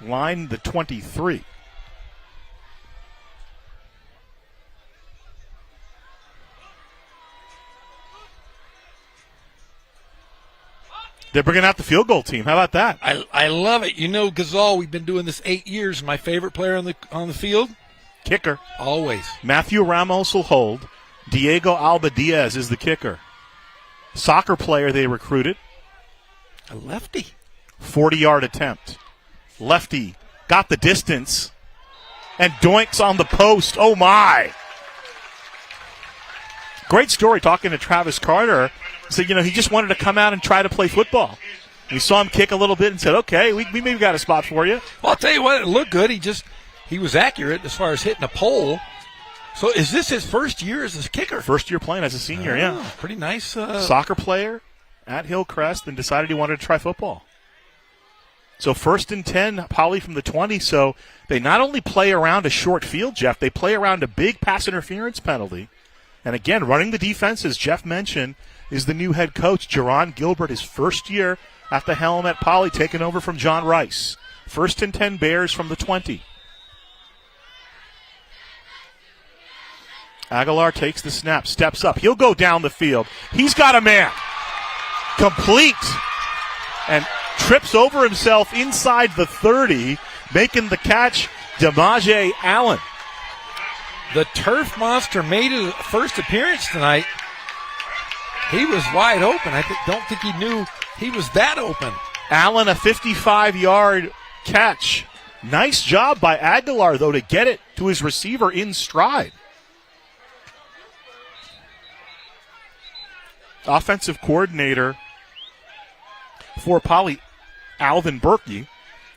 Line the 23. They're bringing out the field goal team. How about that? I love it. You know, Gazal, we've been doing this 8 years. My favorite player on the field? Kicker. Always. Matthew Ramos will hold. Diego Alba Diaz is the kicker. Soccer player they recruited. A lefty. 40-yard attempt. Lefty got the distance and doinks on the post. Oh, my. Great story talking to Travis Carter. Said, he just wanted to come out and try to play football. We saw him kick a little bit and said, okay, we maybe got a spot for you. Well, I'll tell you what, it looked good. He was accurate as far as hitting a pole. So is this his first year as a kicker? First year playing as a senior, yeah. Pretty nice. Soccer player at Hillcrest and decided he wanted to try football. So 1st and 10, Poly from the 20. So they not only play around a short field, Jeff, they play around a big pass interference penalty. And again, running the defense, as Jeff mentioned, is the new head coach, Jerron Gilbert, his first year at the helm at Poly, taking over from John Rice. 1st and 10 Bears from the 20. Aguilar takes the snap, steps up. He'll go down the field. He's got a man. Complete. And trips over himself inside the 30, making the catch, Demaje Allen. The turf monster made his first appearance tonight. He was wide open. I don't think he knew he was that open. Allen, a 55-yard catch. Nice job by Aguilar, though, to get it to his receiver in stride. Offensive coordinator for Poly, Alvin Berkey.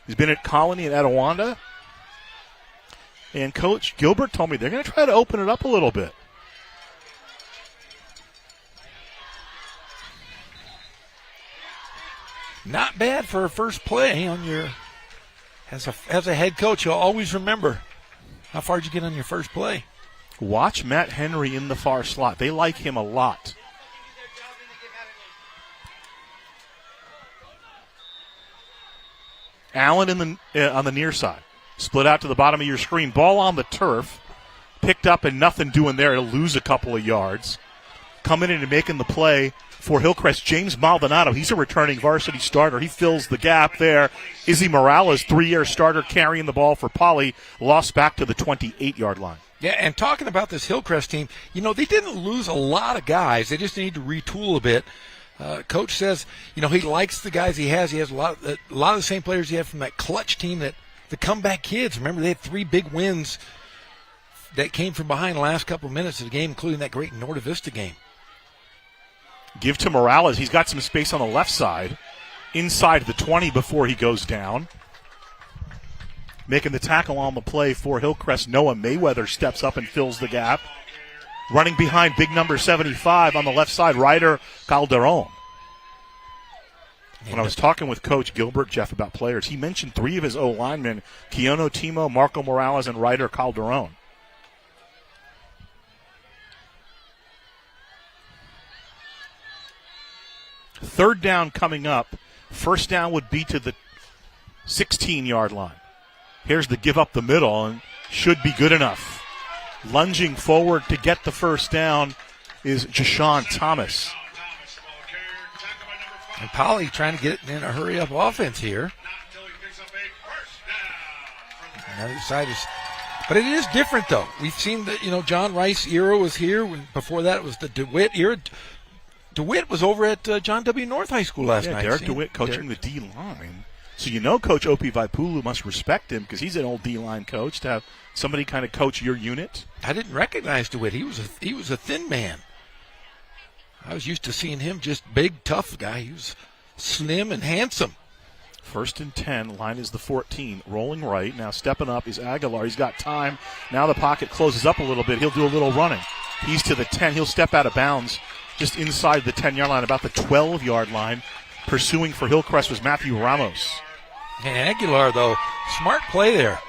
He's been at Colony and Etiwanda. And Coach Gilbert told me they're going to try to open it up a little bit. Not bad for a first play on your. As a head coach, you'll always remember how far did you get on your first play. Watch Matt Henry in the far slot. They like him a lot. Allen on the near side. Split out to the bottom of your screen. Ball on the turf. Picked up and nothing doing there. It'll lose a couple of yards. Coming in and making the play for Hillcrest, James Maldonado. He's a returning varsity starter. He fills the gap there. Izzy Morales, 3-year starter, carrying the ball for Poly. Lost back to the 28-yard line. Yeah, and talking about this Hillcrest team, they didn't lose a lot of guys. They just need to retool a bit. Coach says, he likes the guys he has. He has a lot of the same players he had from that clutch team, that the comeback kids. Remember, they had 3 big wins that came from behind the last couple of minutes of the game, including that great Norte Vista game. Give to Morales. He's got some space on the left side, inside the 20 before he goes down. Making the tackle on the play for Hillcrest, Noah Mayweather steps up and fills the gap. Running behind big number 75 on the left side, Ryder Calderon. When I was talking with Coach Gilbert, Jeff, about players, he mentioned 3 of his O-linemen, Keono Timo, Marco Morales, and Ryder Calderon. Third down coming up. First down would be to the 16-yard line. Here's the give up the middle, and should be good enough. Lunging forward to get the first down is Jashawn Thomas. And Poly trying to get in a hurry-up offense here. Another side is, but it is different though. We've seen that John Rice era was here. Before that it was the DeWitt era. DeWitt was over at John W. North High School last night. Derek DeWitt coaching the D-line. So Coach Opie Vaipulu must respect him because he's an old D-line coach, to have somebody kind of coach your unit. I didn't recognize DeWitt. He was a thin man. I was used to seeing him just big, tough guy. He was slim and handsome. 1st and 10. Line is the 14. Rolling right. Now stepping up is Aguilar. He's got time. Now the pocket closes up a little bit. He'll do a little running. He's to the 10. He'll step out of bounds just inside the 10-yard line, about the 12-yard line. Pursuing for Hillcrest was Matthew Ramos. And Aguilar, though, smart play there.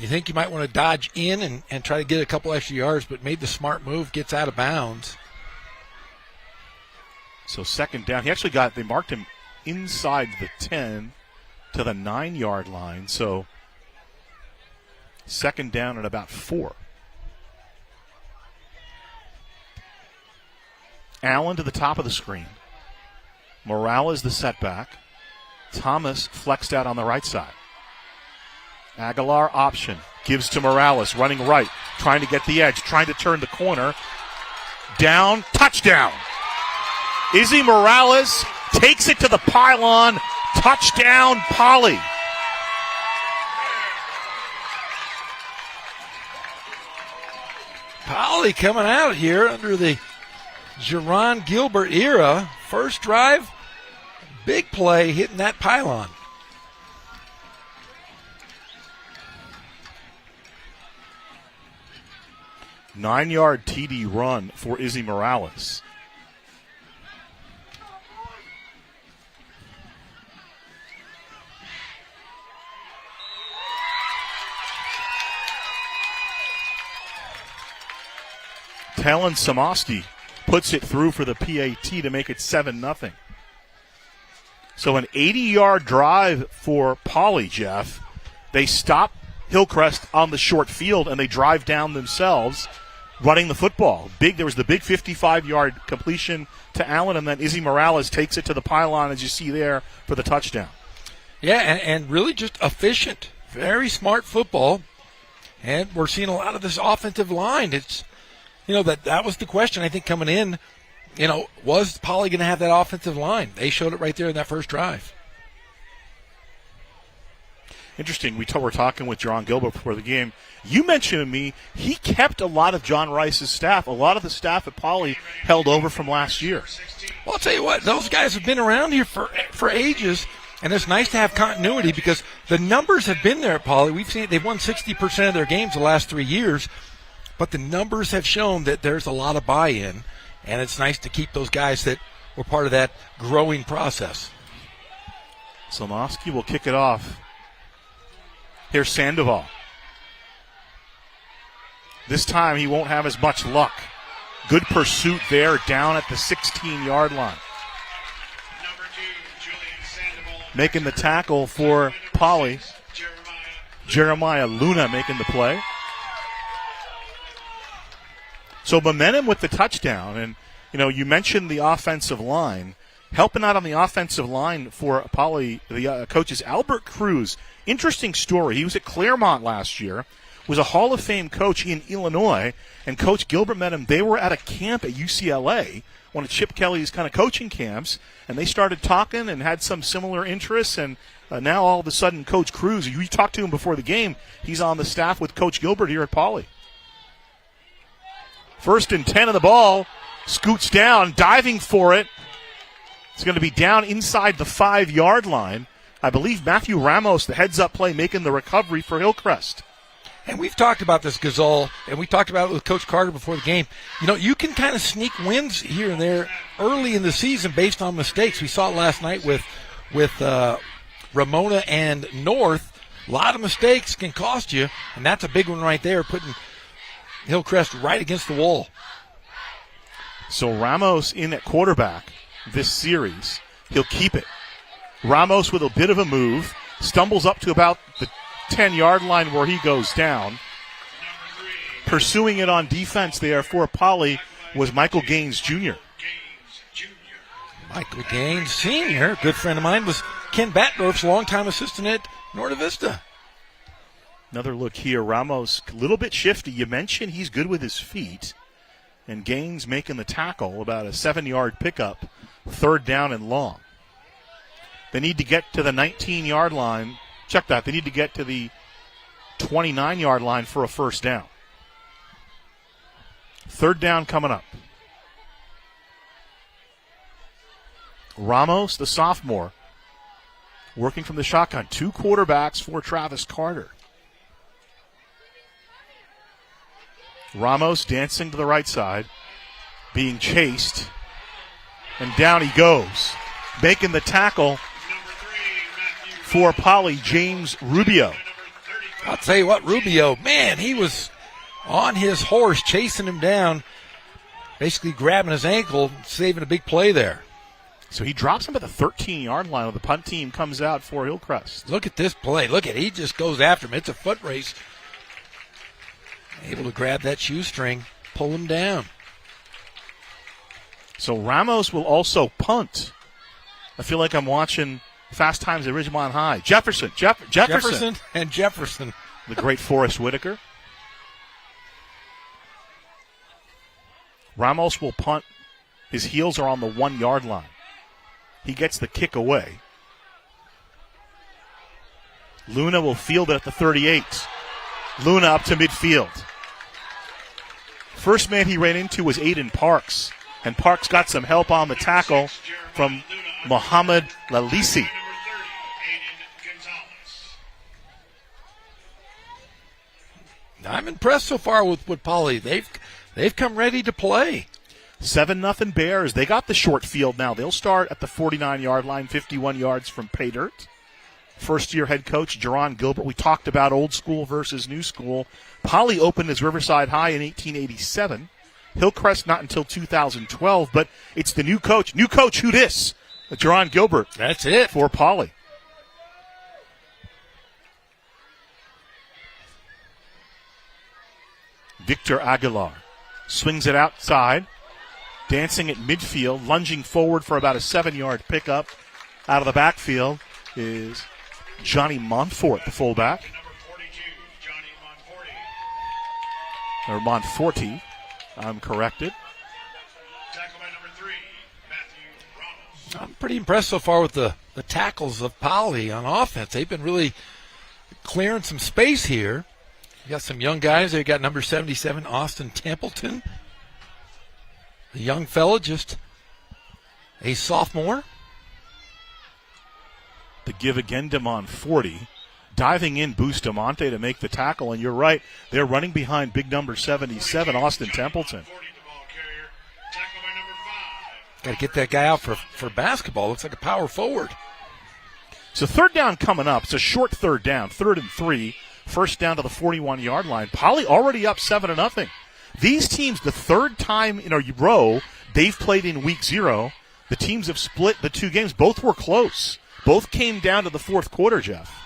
You think you might want to dodge in and try to get a couple extra yards, but made the smart move, gets out of bounds. So second down. They marked him inside the 10 to the 9-yard line. So second down at about 4. Allen to the top of the screen. Morales the setback. Thomas flexed out on the right side. Aguilar option. Gives to Morales, running right, trying to get the edge, trying to turn the corner. Down, touchdown. Izzy Morales takes it to the pylon. Touchdown, Poly. Poly coming out here under the Jerron Gilbert era. First drive, big play hitting that pylon. Nine-yard TD run for Izzy Morales. Talon Samoski puts it through for the PAT to make it 7-0. So an 80-yard drive for Poly, Jeff. They stop Hillcrest on the short field, and they drive down themselves running the football. There was the big 55-yard completion to Allen, and then Izzy Morales takes it to the pylon, as you see there, for the touchdown. Yeah, and really just efficient. Very smart football. And we're seeing a lot of this offensive line. It's, that was the question, I think, coming in. Was Poly going to have that offensive line? They showed it right there in that first drive. Interesting. We were talking with John Gilbert before the game. You mentioned to me he kept a lot of John Rice's staff. A lot of the staff at Poly held over from last year. Well, I'll tell you what, those guys have been around here for ages, and it's nice to have continuity because the numbers have been there at Poly. We've seen it. They've won 60% of their games the last 3 years, but the numbers have shown that there's a lot of buy-in, and it's nice to keep those guys that were part of that growing process. Slomoski will kick it off. Here's Sandoval. This time he won't have as much luck. Good pursuit there down at the 16-yard line. Making the tackle for Poly. Jeremiah Luna making the play. So momentum with the touchdown. And, you mentioned the offensive line. Helping out on the offensive line for Poly, the coaches, Albert Cruz. Interesting story. He was at Claremont last year, was a Hall of Fame coach in Illinois, and Coach Gilbert met him. They were at a camp at UCLA, one of Chip Kelly's kind of coaching camps, and they started talking and had some similar interests, and now all of a sudden Coach Cruz, you talked to him before the game, he's on the staff with Coach Gilbert here at Poly. 1st and 10 of the ball, scoots down, diving for it. It's going to be down inside the 5-yard line. I believe Matthew Ramos, the heads-up play, making the recovery for Hillcrest. And we've talked about this, Gazelle, and we talked about it with Coach Carter before the game. You can kind of sneak wins here and there early in the season based on mistakes. We saw it last night with Ramona and North. A lot of mistakes can cost you, and that's a big one right there, putting Hillcrest right against the wall. So Ramos in at quarterback this series. He'll keep it. Ramos with a bit of a move, stumbles up to about the 10-yard line where he goes down. Pursuing it on defense there for Poly was Michael Gaines Jr. Michael Gaines Sr., good friend of mine, was Ken Batdorf's longtime assistant at Norte Vista. Another look here. Ramos, a little bit shifty. You mentioned he's good with his feet. And Gaines making the tackle, about a 7-yard pickup, 3rd down and long. They need to get to the 19-yard line. Check that. They need to get to the 29-yard line for a 1st down. 3rd down coming up. Ramos, the sophomore, working from the shotgun. 2 quarterbacks for Travis Carter. Ramos dancing to the right side, being chased, and down he goes. Making the tackle for Poly, James Rubio. I'll tell you what, Rubio, man, he was on his horse, chasing him down, basically grabbing his ankle, saving a big play there. So he drops him at the 13-yard line. The punt team comes out for Hillcrest. Look at this play. He just goes after him. It's a foot race. Able to grab that shoestring, pull him down. So Ramos will also punt. I feel like I'm watching Fast Times at Ridgemont High. Jefferson. And Jefferson. The great Forrest Whitaker. Ramos will punt. His heels are on the 1-yard line. He gets the kick away. Luna will field it at the 38. Luna up to midfield. First man he ran into was Aiden Parks, and Parks got some help on the tackle from Mohamed Lalisi. I'm impressed so far with Poly. They've come ready to play. 7-0 Bears. They got the short field now. They'll start at the 49-yard line, 51 yards from pay dirt. First-year head coach Jerron Gilbert. We talked about old school versus new school. Poly opened as Riverside High in 1887. Hillcrest not until 2012, but it's the new coach. New coach, who dis? Jerron Gilbert. That's it. For Poly. Victor Aguilar swings it outside. Dancing at midfield, lunging forward for about a 7-yard pickup. Out of the backfield is Johnny Montfort, the fullback. Or Montforti, I'm corrected. I'm pretty impressed so far with the tackles of Poly on offense. They've been really clearing some space here. You got some young guys. They got number 77, Austin Templeton. The young fella, just a sophomore. The give again to Montforti. Diving in Bustamante to make the tackle, and you're right, they're running behind big number 77, Austin Templeton. Got to get that guy out for basketball. Looks like a power forward. So third down coming up. It's a short third down, 3rd and 3. First down to the 41-yard line. Poly already up 7-0. These teams, the third time in a row they've played in week 0, the teams have split the two games. Both were close. Both came down to the fourth quarter, Jeff.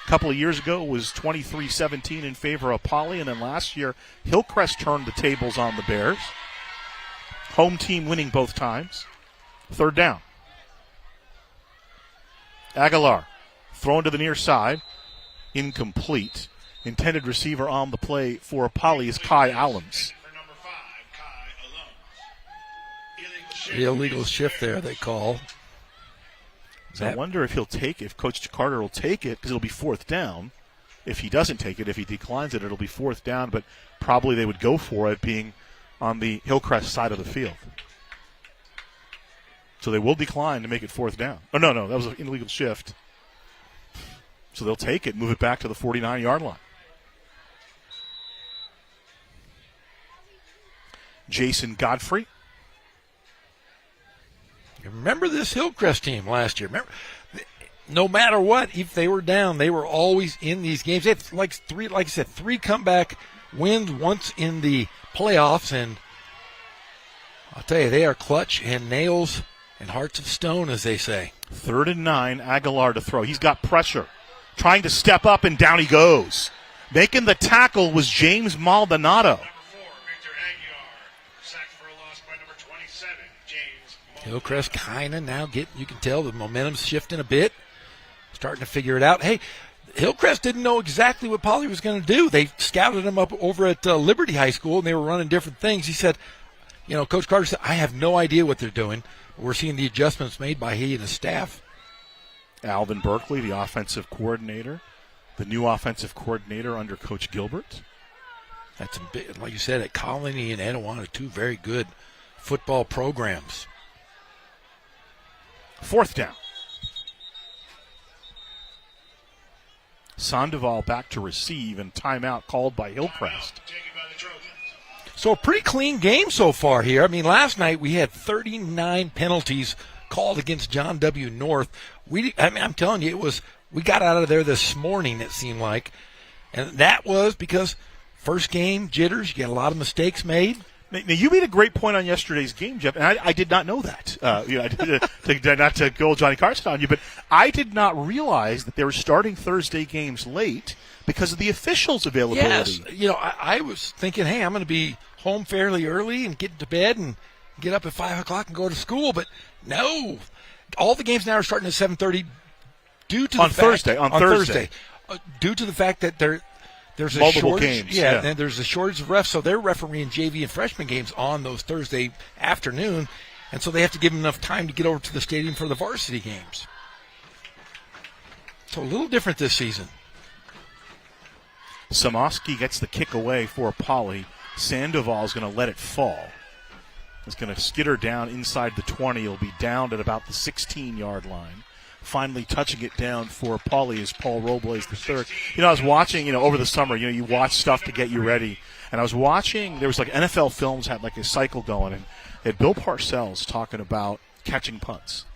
A couple of years ago it was 23-17 in favor of Poly, and then last year Hillcrest turned the tables on the Bears. Home team winning both times. Third down. Aguilar thrown to the near side. Incomplete. Intended receiver on the play for Poly is Kai Allums. The illegal shift there, they call. So I wonder if Coach Carter will take it, because it'll be fourth down. If he doesn't take it, if he declines it, it'll be fourth down, but probably they would go for it being on the Hillcrest side of the field. So they will decline to make it fourth down. Oh, no, that was an illegal shift. So they'll take it, move it back to the 49-yard line. Jason Godfrey. Remember this Hillcrest team last year. Remember, no matter what, if they were down, they were always in these games. They had three comeback wins once in the playoffs, and I'll tell you, they are clutch and nails and hearts of stone, as they say. 3rd and 9, Aguilar to throw. He's got pressure. Trying to step up, and down he goes. Making the tackle was James Maldonado. Hillcrest kind of now you can tell the momentum's shifting a bit, starting to figure it out. Hey, Hillcrest didn't know exactly what Poly was going to do. They scouted him up over at Liberty High School, and they were running different things. He said, Coach Carter said, I have no idea what they're doing. We're seeing the adjustments made by he and his staff. Alvin Berkeley, the offensive coordinator, the new offensive coordinator under Coach Gilbert. That's like you said, at Colony and Etiwana, two very good football programs. Fourth down. Sandoval back to receive, and timeout called by Hillcrest. So a pretty clean game so far here. I mean, last night we had 39 penalties called against John W. North. I'm telling you, we got out of there this morning, it seemed like. And that was because first game jitters, you get a lot of mistakes made. Now, you made a great point on yesterday's game, Jeff, and I did not know that. Not to go Johnny Carson on you, but I did not realize that they were starting Thursday games late because of the officials' availability. Yes. I was thinking, hey, I'm going to be home fairly early and get to bed and get up at 5 o'clock and go to school, but no. All the games now are starting at 7:30 due to Thursday. Due to the fact that there's a multiple shortage, games. And there's a shortage of refs, so they're refereeing JV and freshman games on those Thursday afternoon, and so they have to give them enough time to get over to the stadium for the varsity games. So a little different this season. Samoski gets the kick away for Poly. Sandoval is going to let it fall. It's going to skitter down inside the 20. It'll be down at about the 16-yard line. Finally touching it down for Pauley is Paul Robles the third. I was watching, over the summer, you watch stuff to get you ready. And I was watching, there was like NFL Films had like a cycle going, and they had Bill Parcells talking about catching punts.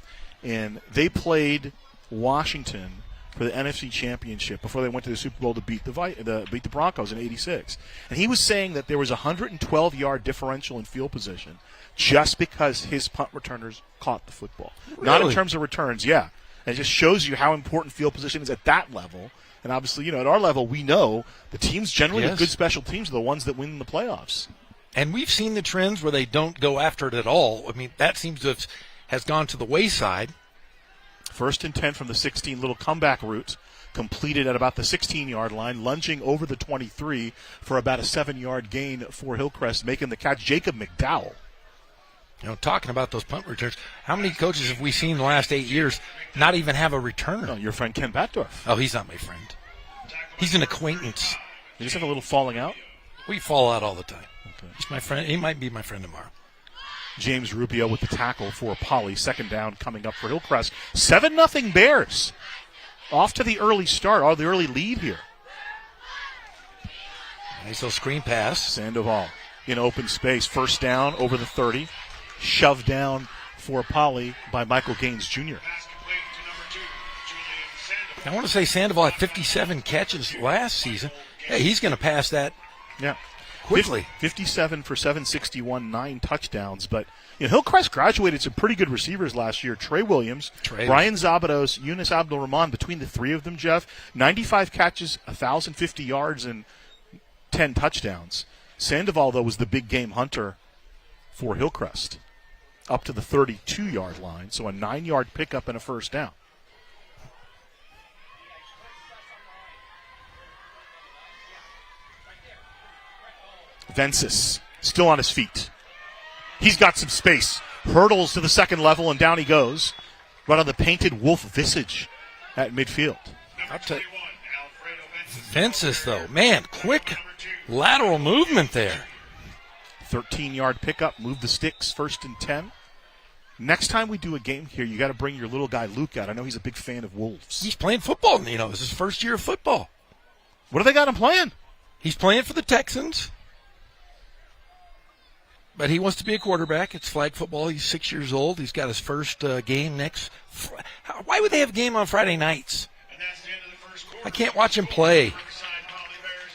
And they played Washington for the NFC Championship before they went to the Super Bowl to beat the Broncos in '86. And he was saying that there was a 112-yard differential in field position just because his punt returners caught the football. Really? Not in terms of returns, yeah. And it just shows you how important field position is at that level. And obviously, at our level, we know the teams generally with good special teams are the ones that win in the playoffs. And we've seen the trends where they don't go after it at all. I mean, that seems to has gone to the wayside. 1st and 10 from the 16, little comeback route, completed at about the 16-yard line, lunging over the 23 for about a 7-yard gain for Hillcrest, making the catch, Jacob McDowell. Talking about those punt returns, how many coaches have we seen in the last 8 years not even have a returner? No, your friend Ken Batdorf. Oh, he's not my friend. He's an acquaintance. You just have a little falling out? We fall out all the time. Okay. He's my friend. He might be my friend tomorrow. James Rubio with the tackle for Poly. 2nd down coming up for Hillcrest. 7-0 Bears. Off to the early start, or the early lead here. Nice little screen pass. Sandoval in open space. 1st down over the 30. Shoved down for Poly by Michael Gaines Jr. I want to say Sandoval had 57 catches last season. Hey, he's going to pass that quickly. 57 for 761, 9 touchdowns. But Hillcrest graduated some pretty good receivers last year. Trey Williams, Brian Zabados, Yunus Abdul-Rahman, between the three of them, Jeff, 95 catches, 1,050 yards, and 10 touchdowns. Sandoval, though, was the big game hunter for Hillcrest, up to the 32-yard line, so a 9-yard pickup and a 1st down. Vences still on his feet. He's got some space. Hurdles to the 2nd level, and down he goes. Right on the painted wolf visage at midfield. Vences, though, man, quick lateral movement there. 13-yard pickup, move the sticks, 1st and 10. Next time we do a game here, you got to bring your little guy Luke out. I know he's a big fan of Wolves. He's playing football. This is his first year of football. What do they got him playing? He's playing for the Texans. But he wants to be a quarterback. It's flag football. He's 6 years old. He's got his first game next. Why would they have a game on Friday nights? I can't watch him play.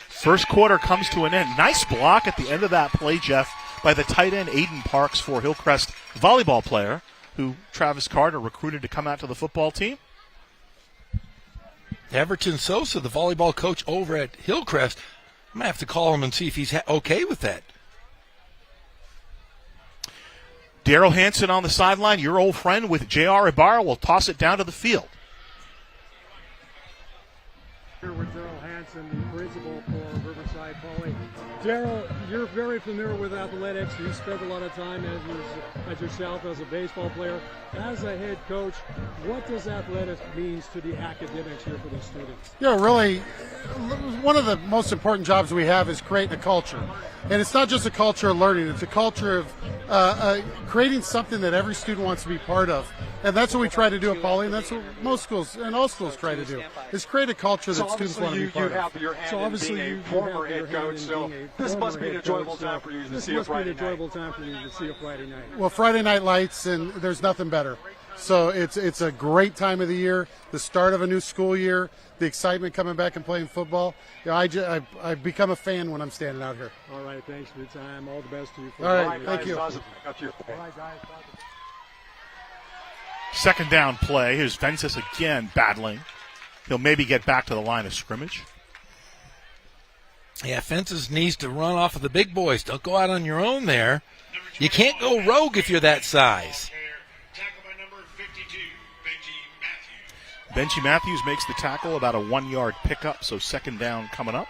First quarter comes to an end. Nice block at the end of that play, Jeff, by the tight end Aiden Parks for Hillcrest, volleyball player who Travis Carter recruited to come out to the football team. Everton Sosa, the volleyball coach over at Hillcrest, I'm going to have to call him and see if he's okay with that. Daryl Hanson on the sideline, your old friend with J.R. Ibarra, will toss it down to the field. Here with Daryl Hanson, the principal for Riverside Poly. Daryl, you're very familiar with athletics. You spent a lot of time as yourself as a baseball player. As a head coach, what does athletics mean to the academics here for the students? Really, one of the most important jobs we have is creating a culture. And it's not just a culture of learning, it's a culture of creating something that every student wants to be part of. And that's what we try to do at Poly, and that's what most schools and all schools try to do, is create a culture that students want to be part of. So obviously you have former head coach, so this must be an enjoyable time for you to see a Friday night. Well, Friday Night Lights, and there's nothing better. So it's a great time of the year, the start of a new school year, the excitement coming back and playing football. I become a fan when I'm standing out here. All right, thanks for your time. All the best to you. All right, thank you. Second down play. Here's Vences again battling. He'll maybe get back to the line of scrimmage. Yeah, Fences needs to run off of the big boys. Don't go out on your own there. You can't go rogue if you're that size. Benji Matthews makes the tackle, about a 1-yard pickup, so second down coming up.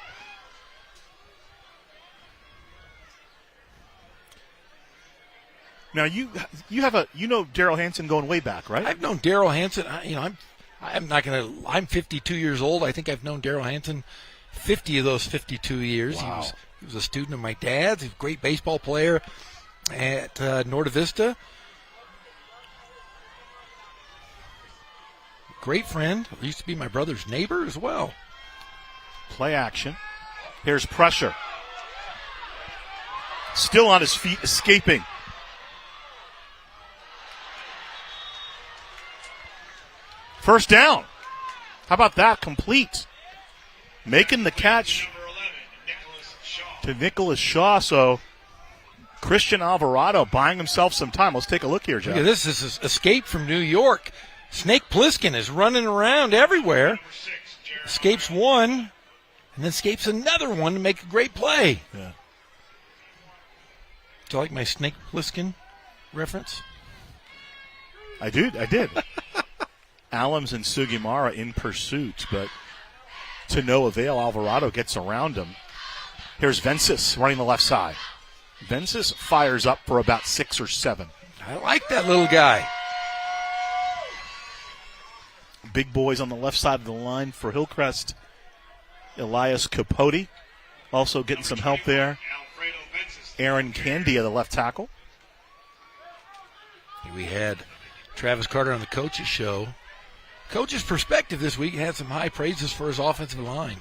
Now you know Daryl Hanson going way back, right? I've known Daryl Hanson. I'm 52 years old. I think I've known Daryl Hanson 50 of those 52 years. Wow. He was a student of my dad's. He's a great baseball player at Norte Vista. Great friend. He used to be my brother's neighbor as well. Play action. Here's pressure. Still on his feet, escaping. First down. How about that? Complete. Making the catch to Nicholas Shaw. So Christian Alvarado buying himself some time. Let's take a look here, Jeff. Look at this. This is Escape from New York. Snake Plissken is running around everywhere. Escapes one, and then escapes another one to make a great play. Yeah. Do you like my Snake Plissken reference? I did. Allums and Sugimara in pursuit, but to no avail. Alvarado gets around him. Here's Vences running the left side. Vences fires up for about 6 or 7. I like that little guy. Big boys on the left side of the line for Hillcrest. Elias Capote also getting some help there. Aaron Candia, the left tackle. We had Travis Carter on the coach's show. Coach's perspective this week had some high praises for his offensive line.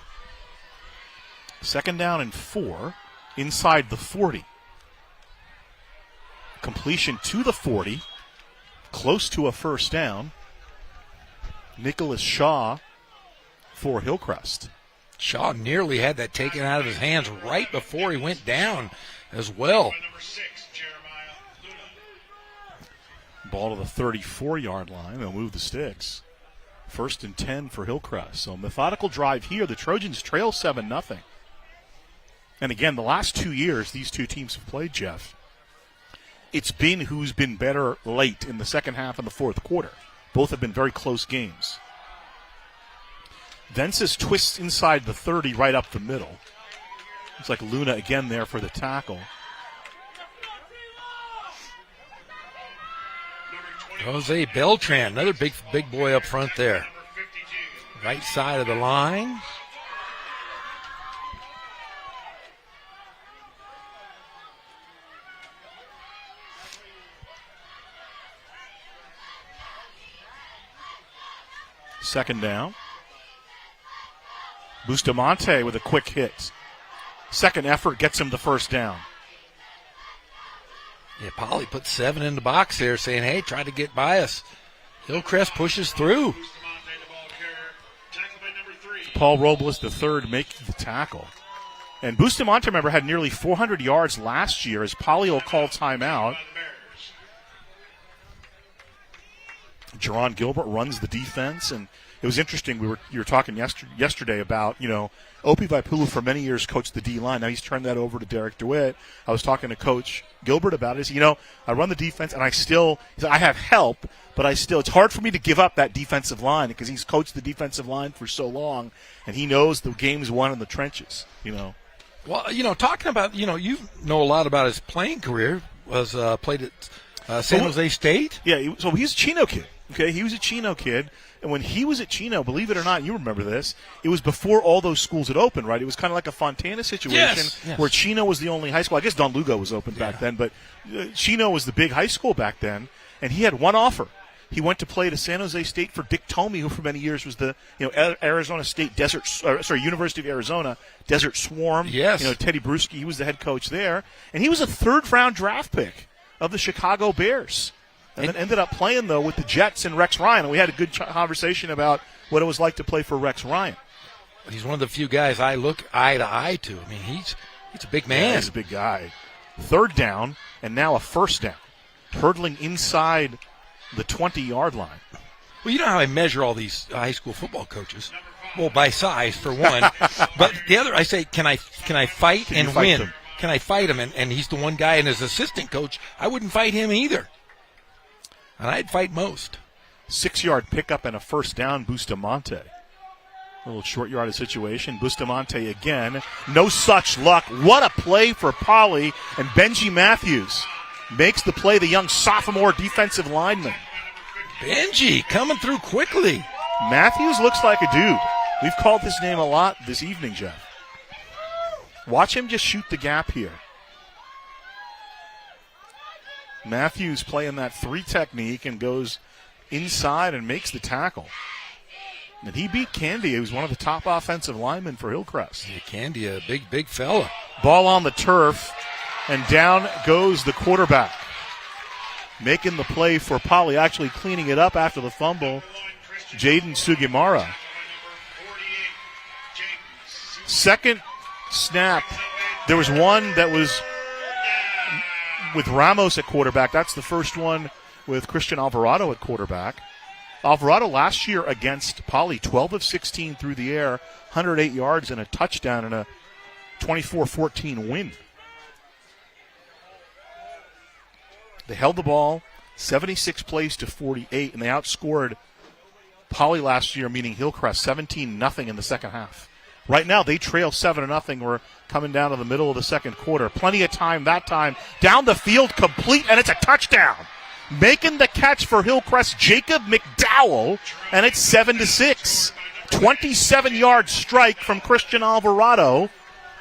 Second down and 4 inside the 40. Completion to the 40. Close to a first down. Nicholas Shaw for Hillcrest. Shaw nearly had that taken out of his hands right before he went down as well. Ball to the 34-yard line. They'll move the sticks. First and 10 for Hillcrest. So methodical drive here. The Trojans trail 7-0. And again, the last 2 years these two teams have played, Jeff, it's been who's been better late in the second half and the fourth quarter. Both have been very close games. Vences twists inside the 30 right up the middle. Looks like Luna again there for the tackle. Jose Beltran, another big boy up front there. Right side of the line. Second down. Bustamante with a quick hit. Second effort gets him the first down. Yeah, Polly put 7 in the box there saying, hey, try to get by us. Hillcrest pushes through. Paul Robles III making the tackle. And Bustamante, remember, had nearly 400 yards last year as Polly will call timeout. Jerron Gilbert runs the defense, and it was interesting. You were talking yesterday about, Opie Vaipulu for many years coached the D-line. Now he's turned that over to Derek DeWitt. I was talking to Coach Gilbert about it. He said, I run the defense, and I have help, but it's hard for me to give up that defensive line because he's coached the defensive line for so long, and he knows the game's won in the trenches, Well, talking about, you know a lot about his playing career. Played at San Jose State. Yeah, so he's a Chino kid. Okay, he was a Chino kid, and when he was at Chino, believe it or not, you remember this, it was before all those schools had opened, right? It was kind of like a Fontana situation yes. where Chino was the only high school. I guess Don Lugo was open back then, but Chino was the big high school back then, and he had one offer. He went to play to San Jose State for Dick Tomey, who for many years was the Arizona State University of Arizona Desert Swarm. Yes, Teddy Bruschi, he was the head coach there, and he was a third-round draft pick of the Chicago Bears. And then ended up playing, though, with the Jets and Rex Ryan. And we had a good conversation about what it was like to play for Rex Ryan. He's one of the few guys I look eye to eye to. I mean, he's a big man. Yeah, he's a big guy. Third down, and now a first down. Hurdling inside the 20-yard line. Well, you know how I measure all these high school football coaches? Well, by size, for one. But the other, I say, can I fight and win? Them? Can I fight him? And he's the one guy, and as assistant coach, I wouldn't fight him either. And I'd fight most. 6-yard pickup and a first down, Bustamante. A little short yardage situation. Bustamante again. No such luck. What a play for Poly. And Benji Matthews makes the play, the young sophomore defensive lineman. Benji coming through quickly. Matthews looks like a dude. We've called his name a lot this evening, Jeff. Watch him just shoot the gap here. Matthews playing that 3 technique and goes inside and makes the tackle. And he beat Candy, who's one of the top offensive linemen for Hillcrest. Yeah, Candy, a big fella. Ball on the turf, and down goes the quarterback. Making the play for Poly, actually cleaning it up after the fumble, Jaden Sugimara. Second snap, there was one that was with Ramos at quarterback. That's the first one with Christian Alvarado at quarterback. Alvarado last year against Poly, 12 of 16 through the air, 108 yards and a touchdown in a 24-14 win. They held the ball 76 plays to 48, and they outscored Poly last year, meaning Hillcrest, 17-0 in the second half. Right now, they trail 7-0. We're coming down to the middle of the second quarter. Plenty of time that time. Down the field, complete, and it's a touchdown. Making the catch for Hillcrest, Jacob McDowell, and it's 7-6. 27-yard strike from Christian Alvarado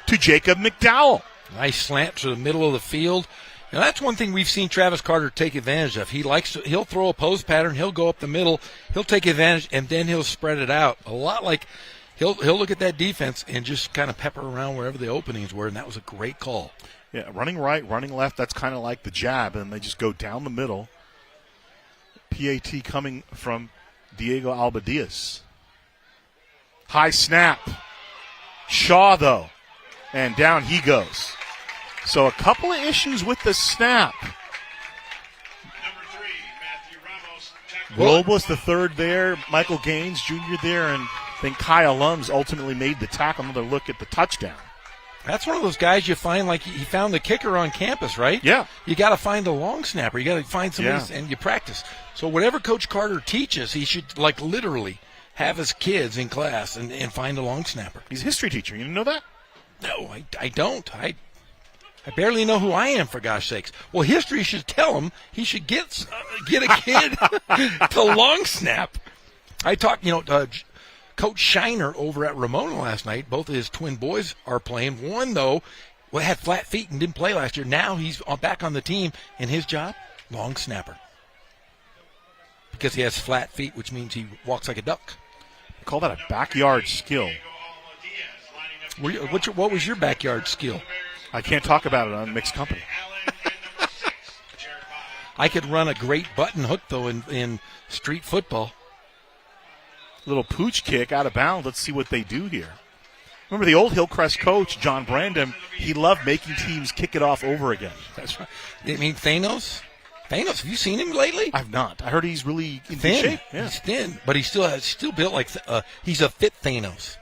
to Jacob McDowell. Nice slant to the middle of the field. Now, that's one thing we've seen Travis Carter take advantage of. He'll throw a post pattern, he'll go up the middle, he'll take advantage, and then he'll spread it out. A lot like he'll look at that defense and just kind of pepper around wherever the openings were, and that was a great call. Yeah, running right, running left, that's kind of like the jab, and they just go down the middle. PAT coming from Diego Albadias. High snap. Shaw, though, and down he goes. So a couple of issues with the snap. Robles the third there, Michael Gaines Jr. there, and then Kyle Lums ultimately made the tackle. Another look at the touchdown. That's one of those guys you find like he found the kicker on campus, right? Yeah. You got to find the long snapper. You got to find somebody, and you practice. So whatever Coach Carter teaches, he should like literally have his kids in class and find a long snapper. He's a history teacher. You didn't know that? No, I don't. I barely know who I am, for gosh sakes. Well, history should tell him he should get a kid to long snap. I talked, Coach Shiner over at Ramona last night. Both of his twin boys are playing. One, though, had flat feet and didn't play last year. Now he's back on the team, and his job, long snapper. Because he has flat feet, which means he walks like a duck. They call that a backyard skill. What was your backyard skill? I can't talk about it on Mixed Company. I could run a great button hook, though, in street football. Little pooch kick out of bounds. Let's see what they do here. Remember the old Hillcrest coach, John Brandon, he loved making teams kick it off over again. That's right. I mean, Thanos? Thanos, have you seen him lately? I've not. I heard he's really in thin. good shape. Yeah. He's thin, but he's still built like he's a fit Thanos.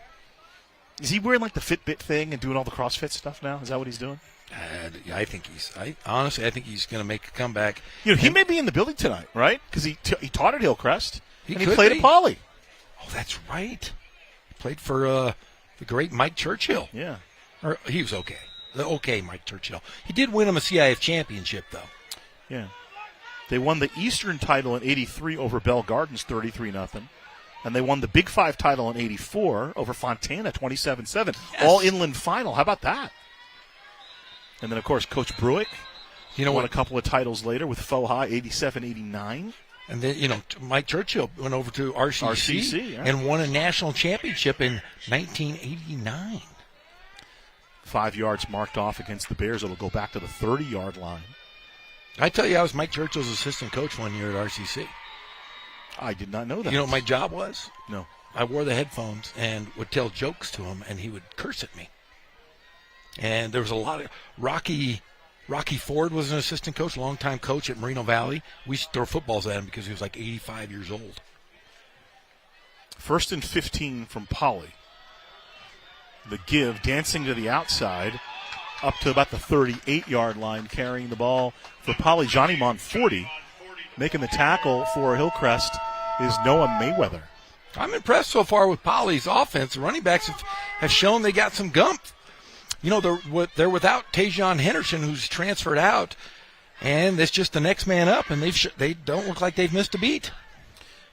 Is he wearing like the Fitbit thing and doing all the CrossFit stuff now? Is that what he's doing? I think honestly, I think he's going to make a comeback. He may be in the building tonight, right? Because he taught at Hillcrest and he played be. at Poly. Oh, that's right. He played for the great Mike Churchill. Yeah. Or he was okay. The okay Mike Churchill. He did win him a CIF championship, though. Yeah. They won the Eastern title in '83 over Bell Gardens, 33-0. And they won the Big Five title in '84 over Fontana, 27-7. Yes. All inland final. How about that? And then, of course, Coach Bruick won a couple of titles later with Foha, 87-89. And then, Mike Churchill went over to RCC yeah. and won a national championship in 1989. 5 yards marked off against the Bears. It'll go back to the 30-yard line. I tell you, I was Mike Churchill's assistant coach one year at RCC. I did not know that. You know what my job was? No. I wore the headphones and would tell jokes to him, and he would curse at me. And there was a lot of Rocky Ford was an assistant coach, longtime coach at Moreno Valley. We used to throw footballs at him because he was like 85 years old. 1st and 15 from Poly. The give, dancing to the outside, up to about the 38-yard line, carrying the ball for Poly. Johnny Monforti making the tackle for Hillcrest is Noah Mayweather. I'm impressed so far with Poly's offense. The running backs have shown they got some gump. You know, they're without Tajon Henderson, who's transferred out, and it's just the next man up, and they don't look like they've missed a beat.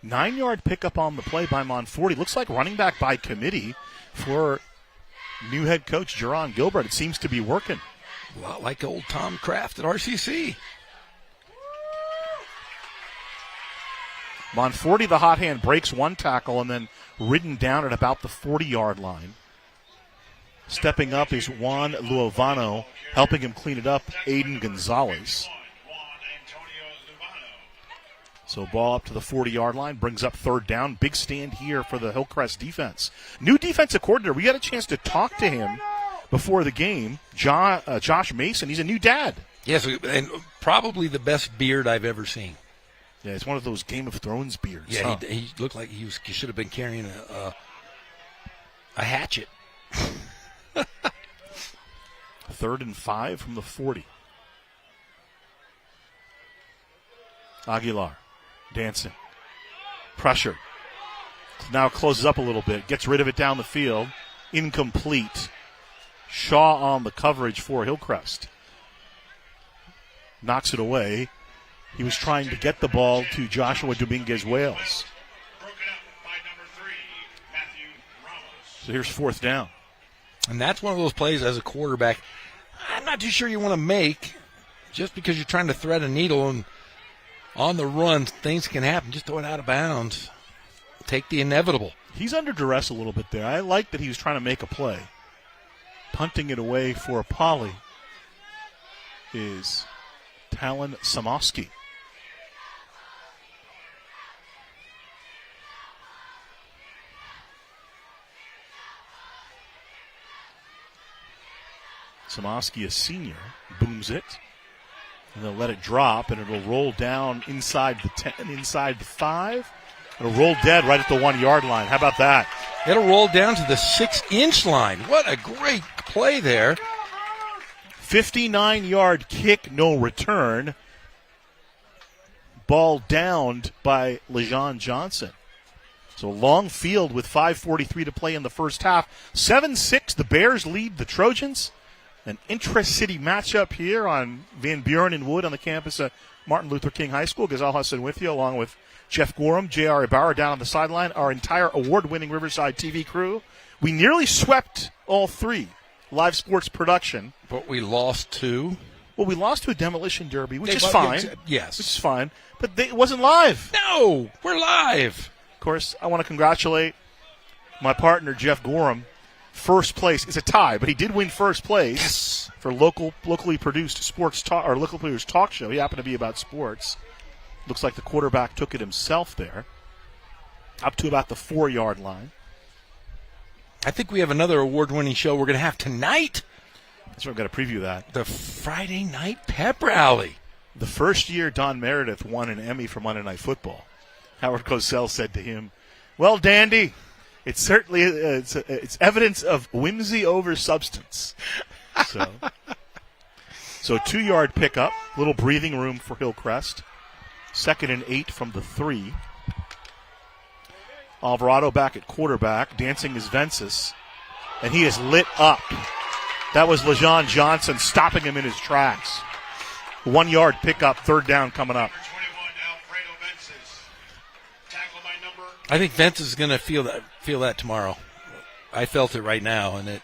9-yard pickup on the play by Monforti. Looks like running back by committee for new head coach Jerron Gilbert. It seems to be working. A lot like old Tom Kraft at RCC. Monforti, the hot hand, breaks one tackle and then ridden down at about the 40-yard line. Stepping up is Juan Luovano, helping him clean it up, Aiden Gonzalez. So ball up to the 40-yard line, brings up 3rd down. Big stand here for the Hillcrest defense. New defensive coordinator. We got a chance to talk to him before the game. Josh Mason, he's a new dad. Yes, and probably the best beard I've ever seen. Yeah, it's one of those Game of Thrones beards. Yeah, huh? he looked like he should have been carrying a hatchet. 3rd and 5 from the 40. Aguilar dancing. Pressure. Now closes up a little bit. Gets rid of it down the field. Incomplete. Shaw on the coverage for Hillcrest. Knocks it away. He was trying to get the ball to Joshua Dominguez Wales. So here's 4th down. And that's one of those plays as a quarterback I'm not too sure you want to make just because you're trying to thread a needle and on the run things can happen. Just throw it out of bounds. Take the inevitable. He's under duress a little bit there. I like that he was trying to make a play. Punting it away for Poly is Talon Samosky. Samosky, a senior, booms it. And they'll let it drop, and it'll roll down inside the 10, inside the 5. It'll roll dead right at the 1-yard line. How about that? It'll roll down to the 6-inch line. What a great play there. 59-yard kick, no return. Ball downed by LeJean Johnson. So long field with 5:43 to play in the first half. 7-6, the Bears lead the Trojans. An intra-city matchup here on Van Buren and Wood on the campus at Martin Luther King High School. Gazelle Hassan with you, along with Jeff Gorham, J.R. Ibarra down on the sideline, our entire award-winning Riverside TV crew. We nearly swept all three live sports production. But we lost two. Well, we lost to a demolition derby, which is fine. Yes. Which is fine. But it wasn't live. No, we're live. Of course, I want to congratulate my partner, Jeff Gorham. First place. It's a tie, but he did win first place for locally produced sports talk, or locally produced talk show. He happened to be about sports. Looks like the quarterback took it himself there. Up to about the 4-yard line. I think we have another award-winning show we're going to have tonight. That's why I've got to preview that. The Friday Night Pep Rally. The first year Don Meredith won an Emmy for Monday Night Football, Howard Cosell said to him, "Well, Dandy, it's certainly it's evidence of whimsy over substance." So 2-yard pickup, little breathing room for Hillcrest. 2nd and 8 from the 3. Alvarado back at quarterback, dancing is Vences, and he is lit up. That was LeJean Johnson stopping him in his tracks. 1-yard pickup, 3rd down coming up. I think Vence is going to feel that tomorrow. I felt it right now, and it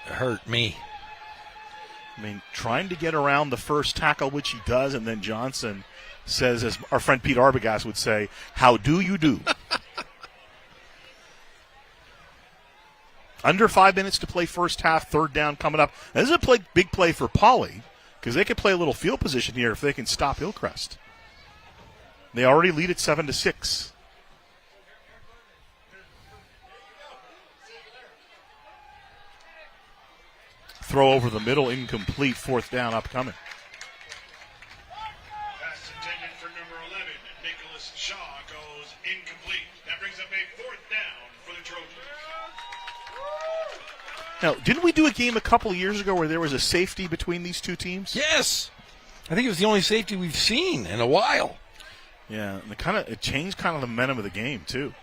hurt me. I mean, trying to get around the first tackle, which he does, and then Johnson says, as our friend Pete Arbogast would say, "How do you do?" Under 5 minutes to play first half, 3rd down coming up. Now, this is a big play for Poly. because they could play a little field position here if they can stop Hillcrest. They already lead at 7-6. Throw over the middle, incomplete. 4th down upcoming. Pass intended for number 11, Nicholas Shaw, goes incomplete. That brings up a 4th down for the Trojans. Now, didn't we do a game a couple of years ago where there was a safety between these two teams? Yes. I think it was the only safety we've seen in a while. Yeah, and it changed kind of the momentum of the game, too.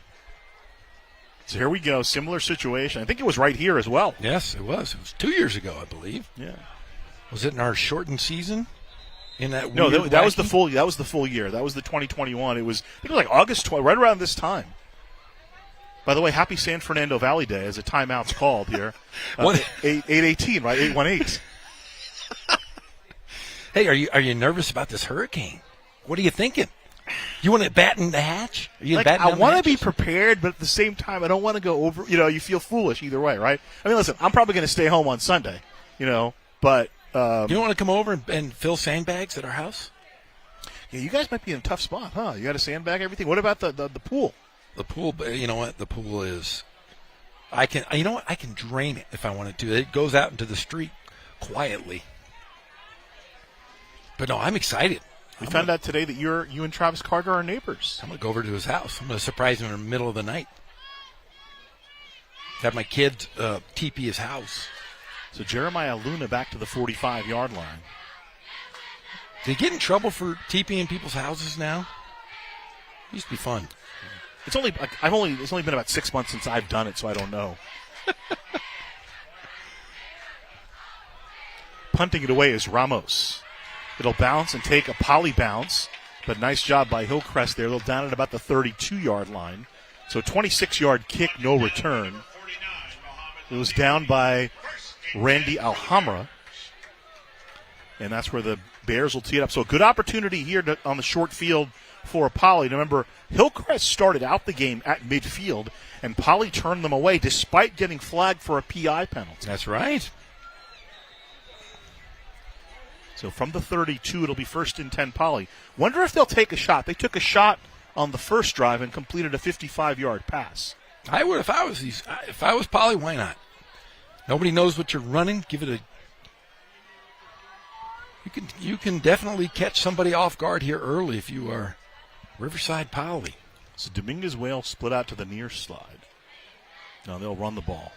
So here we go, similar situation. I think it was right here as well. Yes, it was. It was 2 years ago, I believe. Yeah. Was it in our shortened season? In that No, weird that was the wacky- full. That was the full year. That was the 2021. It was, I think it was like August 20, right around this time. By the way, happy San Fernando Valley Day as a timeout's called here. What? 8:18, right? 8:18. Hey, are you nervous about this hurricane? What are you thinking? You want to batten the hatch? Are you Like, batting I down the want to be hatches? prepared, but at the same time, I don't want to go over. You feel foolish either way, right? I mean, listen, I'm probably going to stay home on Sunday, but You don't want to come over and fill sandbags at our house? yeah, you guys might be in a tough spot, huh? You got to sandbag everything. What about the pool? The pool, you know what? The pool is. I can drain it if I wanted to. It goes out into the street quietly. But no, I'm excited. We found out today that you and Travis Carter are neighbors. I'm going to go over to his house. I'm going to surprise him in the middle of the night. Have my kids TP his house. So Jeremiah Luna back to the 45-yard line. Did he get in trouble for TPing people's houses now? It used to be fun. It's only been about 6 months since I've done it, so I don't know. Punting it away is Ramos. It'll bounce and take a poly bounce, but nice job by Hillcrest there. They'll down at about the 32-yard line. So 26-yard kick, no return. It was down by Randy Alhambra, and that's where the Bears will tee it up. So a good opportunity here on the short field for Poly. Remember, Hillcrest started out the game at midfield, and Poly turned them away despite getting flagged for a PI penalty. That's right. So from the 32, it'll be 1st and 10 Poly. Wonder if they'll take a shot. They took a shot on the first drive and completed a 55-yard pass. I would if I was Poly. Why not? Nobody knows what you're running. Give it a. You can definitely catch somebody off guard here early if you are Riverside Poly. So Dominguez Whale split out to the near slide. Now they'll run the ball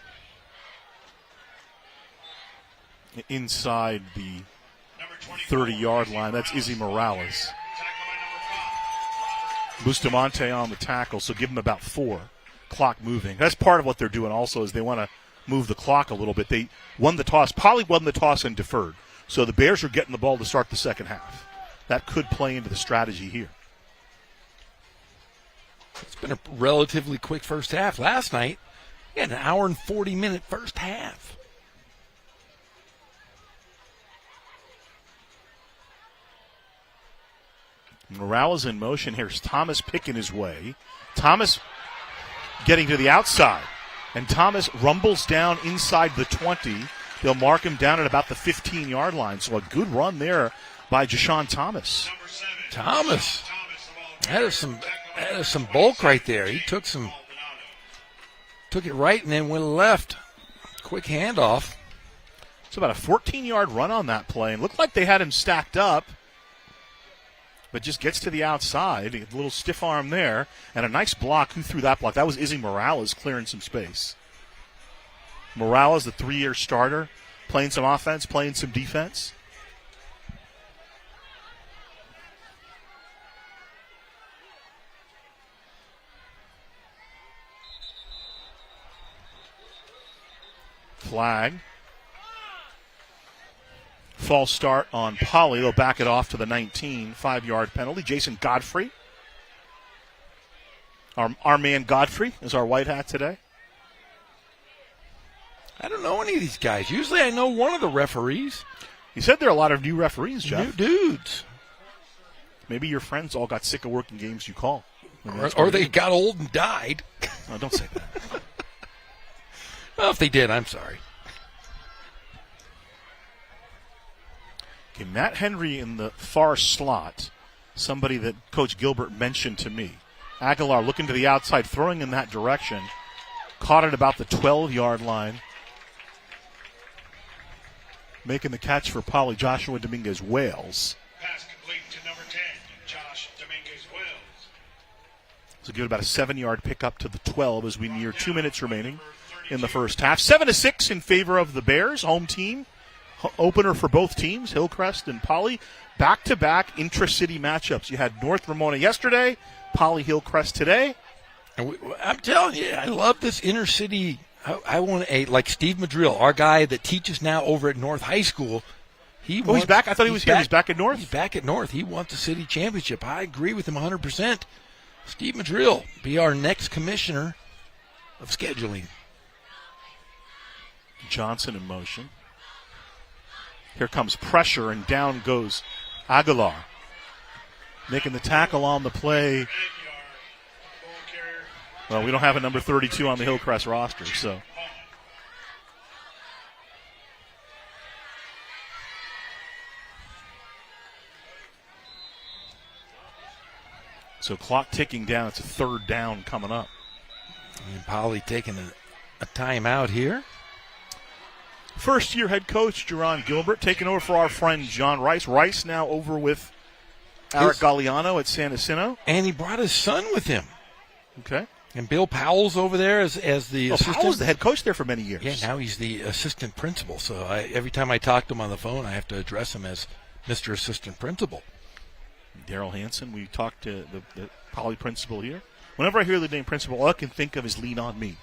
inside the 30-yard line. That's Izzy Morales. Bustamante on the tackle, so give him about 4. Clock moving. That's part of what they're doing also is they want to move the clock a little bit. They won the toss. Poly won the toss and deferred. So the Bears are getting the ball to start the second half. That could play into the strategy here. It's been a relatively quick first half. Last night, we had an hour and 40-minute first half. Morales in motion. Here's Thomas picking his way. Thomas getting to the outside. And Thomas rumbles down inside the 20. They'll mark him down at about the 15-yard line. So a good run there by Jashawn Thomas. Thomas. That is some bulk right there. He took it right and then went left. Quick handoff. It's about a 14-yard run on that play. And looked like they had him stacked up. But just gets to the outside. A little stiff arm there. And a nice block. Who threw that block? That was Izzy Morales clearing some space. Morales, the 3-year starter, playing some offense, playing some defense. Flag. False start on Poly. They'll back it off to the 19. 5-yard penalty. Jason Godfrey. Our man Godfrey is our white hat today. I don't know any of these guys. Usually I know one of the referees. He said there are a lot of new referees, Jeff. New dudes. Maybe your friends all got sick of working games you call. Or they got old and died. Oh, don't say that. Well, if they did, I'm sorry. Okay, Matt Henry in the far slot, somebody that Coach Gilbert mentioned to me. Aguilar looking to the outside, throwing in that direction. Caught it about the 12-yard line. Making the catch for Poly, Joshua Dominguez-Wales. Pass complete to number 10, Josh Dominguez-Wells. So give it about a 7-yard pickup to the 12 as we near 2 minutes remaining in the first half. 7-6 in favor of the Bears, home team. Opener for both teams, Hillcrest and Poly. Back-to-back intra-city matchups. You had North Ramona yesterday, Poly Hillcrest today. And I'm telling you, I love this inner city. I want like Steve Madrill, our guy that teaches now over at North High School. He's back? I thought he was here. He's back at North? He's back at North. He wants the city championship. I agree with him 100%. Steve Madrill be our next commissioner of scheduling. Johnson in motion. Here comes pressure, and down goes Aguilar. Making the tackle on the play. Well, we don't have a number 32 on the Hillcrest roster, so. So clock ticking down. It's a third down coming up. And Poly taking a timeout here. First-year head coach Jerron Gilbert taking over for our friend John Rice. Rice now over with Eric Galliano at San Jacinto. And he brought his son with him. Okay. And Bill Powell's over there as the assistant. Powell was the head coach there for many years. Yeah, now he's the assistant principal. So every time I talk to him on the phone, I have to address him as Mr. Assistant Principal. Daryl Hanson, we talked to the Poly principal here. Whenever I hear the name principal, all I can think of is Lean On Me.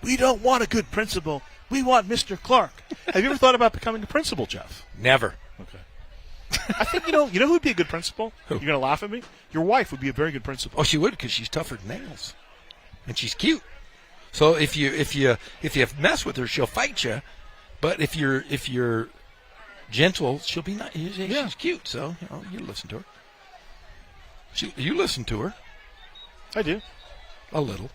We don't want a good principal. We want Mr. Clark. Have you ever thought about becoming a principal, Jeff? Never. Okay. I think you know who would be a good principal? Who? You're going to laugh at me? Your wife would be a very good principal. Oh, she would, because she's tougher than nails, and she's cute. So if you mess with her, she'll fight you. But if you're gentle, she'll be nice. She's cute. So you listen to her. You listen to her. I do. A little.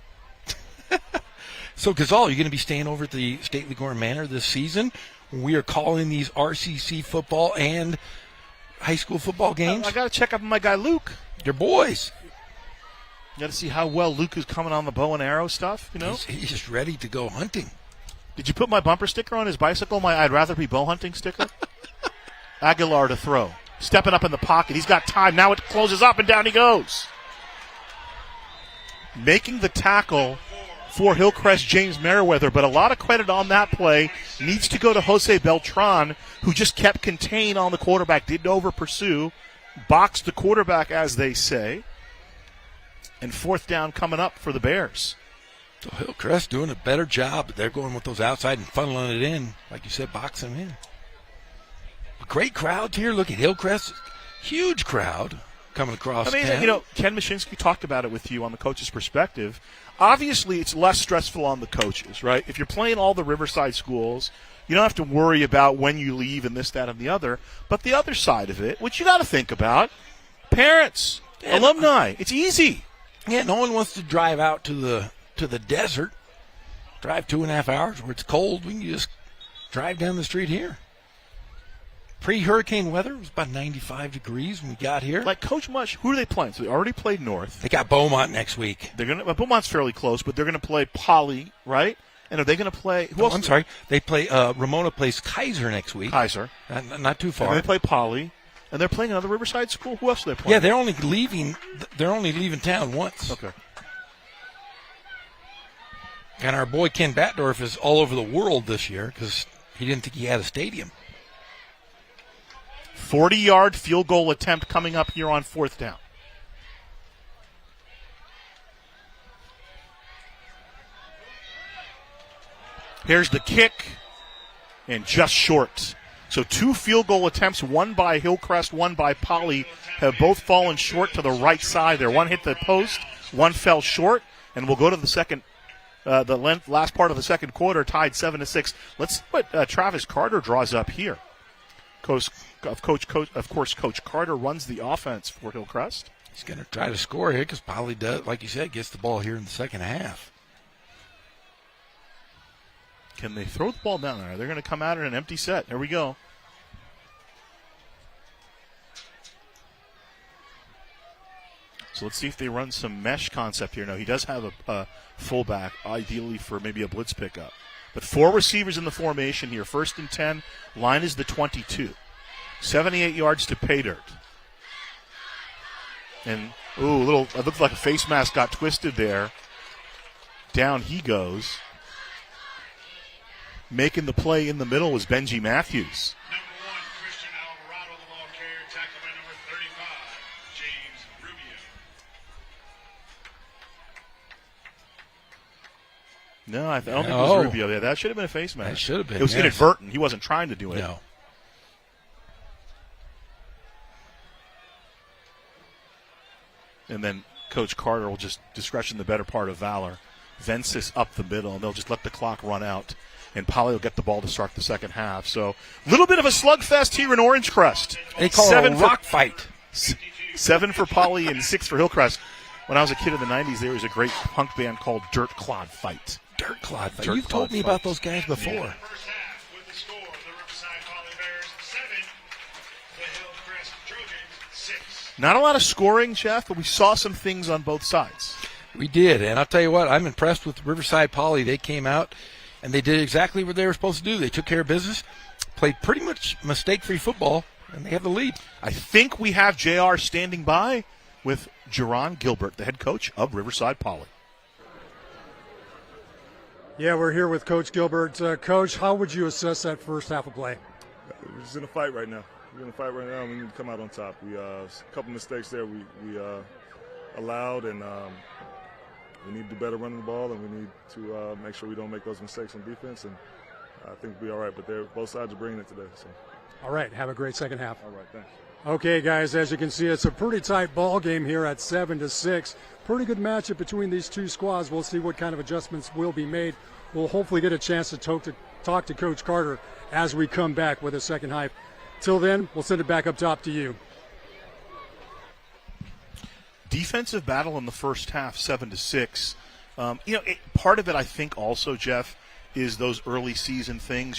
So, Gazal, you're going to be staying over at the Stately Gorham Manor this season. We are calling these RCC football and high school football games. I got to check up on my guy Luke. Your boys. Got to see how well Luke is coming on the bow and arrow stuff. He's just ready to go hunting. Did you put my bumper sticker on his bicycle? My I'd rather be bow hunting sticker. Aguilar to throw, stepping up in the pocket. He's got time now. It closes up and down he goes. Making the tackle for Hillcrest, James Merriweather, but a lot of credit on that play needs to go to Jose Beltran, who just kept contained on the quarterback, didn't over-pursue, boxed the quarterback, as they say, and fourth down coming up for the Bears. So Hillcrest doing a better job. They're going with those outside and funneling it in, like you said, boxing them in. A great crowd here. Look at Hillcrest, huge crowd coming across town. Ken Mashinsky talked about it with you on the coach's perspective. Obviously, it's less stressful on the coaches, right? If you're playing all the Riverside schools, you don't have to worry about when you leave and this, that, and the other. But the other side of it, which you got to think about, parents, alumni, it's easy. Yeah, no one wants to drive out to the desert, drive 2.5 hours where it's cold. We can just drive down the street here. Pre-hurricane weather, it was about 95 degrees when we got here. Like Coach Mush, who are they playing? So they already played North. They got Beaumont next week. Beaumont's fairly close, but they're going to play Poly, right? And are they going to play? I'm sorry. They play. Ramona plays Kaiser next week. Kaiser, not too far. And they play Poly, and they're playing another Riverside school. Who else are they playing? Yeah, they're only leaving town once. Okay. And our boy Ken Batdorf is all over the world this year because he didn't think he had a stadium. 40-yard field goal attempt coming up here on fourth down. Here's the kick, and just short. So 2 field goal attempts, one by Hillcrest, one by Poly, have both fallen short to the right side there. One hit the post, one fell short, and we'll go to the second, last part of the second quarter, tied 7-6. Let's see what Travis Carter draws up here. Of course, Coach Carter runs the offense for Hillcrest. He's going to try to score here because Poly does, like you said, gets the ball here in the second half. Can they throw the ball down there? They're going to come out in an empty set. Here we go. So let's see if they run some mesh concept here. No, he does have a fullback, ideally for maybe a blitz pickup. But 4 receivers in the formation here. 1st and 10. Line is the 22. 78 yards to pay dirt. And, it looked like a face mask got twisted there. Down he goes. Making the play in the middle was Benji Matthews. Number 1, Christian Alvarado, the ball carrier, tackled by number 35, James Rubio. No, I don't think it was Rubio there. That should have been a face mask. That should have been. It was inadvertent. He wasn't trying to do it. No. And then Coach Carter will just discretion the better part of valor. Vensis up the middle, and they'll just let the clock run out. And Poly will get the ball to start the second half. So a little bit of a slugfest here in Orange Crest. They call it a rock fight. 7 for Poly and 6 for Hillcrest. When I was a kid in the 90s, there was a great punk band called Dirt Clod Fight. Dirt Clod fight. Dirt You've told Clod me fight. about those guys before. First half with the score, the Riverside Poly Bears 7, the Hillcrest Trojans 6. Not a lot of scoring, Jeff, but we saw some things on both sides. We did, and I'll tell you what, I'm impressed with Riverside Poly. They came out, and they did exactly what they were supposed to do. They took care of business, played pretty much mistake-free football, and they have the lead. I think we have JR standing by with Jerron Gilbert, the head coach of Riverside Poly. Yeah, we're here with Coach Gilbert. Coach, how would you assess that first half of play? We're just in a fight right now. We're in a fight right now, and we need to come out on top. We a couple mistakes there we allowed, and we need to do better running the ball, and we need to make sure we don't make those mistakes on defense, and I think we'll be all right. But both sides are bringing it today. So. All right, have a great second half. All right, thanks. Okay, guys, as you can see, it's a pretty tight ball game here at 7-6. Pretty good matchup between these two squads. We'll see what kind of adjustments will be made. We'll hopefully get a chance to talk to Coach Carter as we come back with a second half. Till then, we'll send it back up top to you. Defensive battle in the first half, 7-6. Part of it, I think, also, Jeff, is those early season things.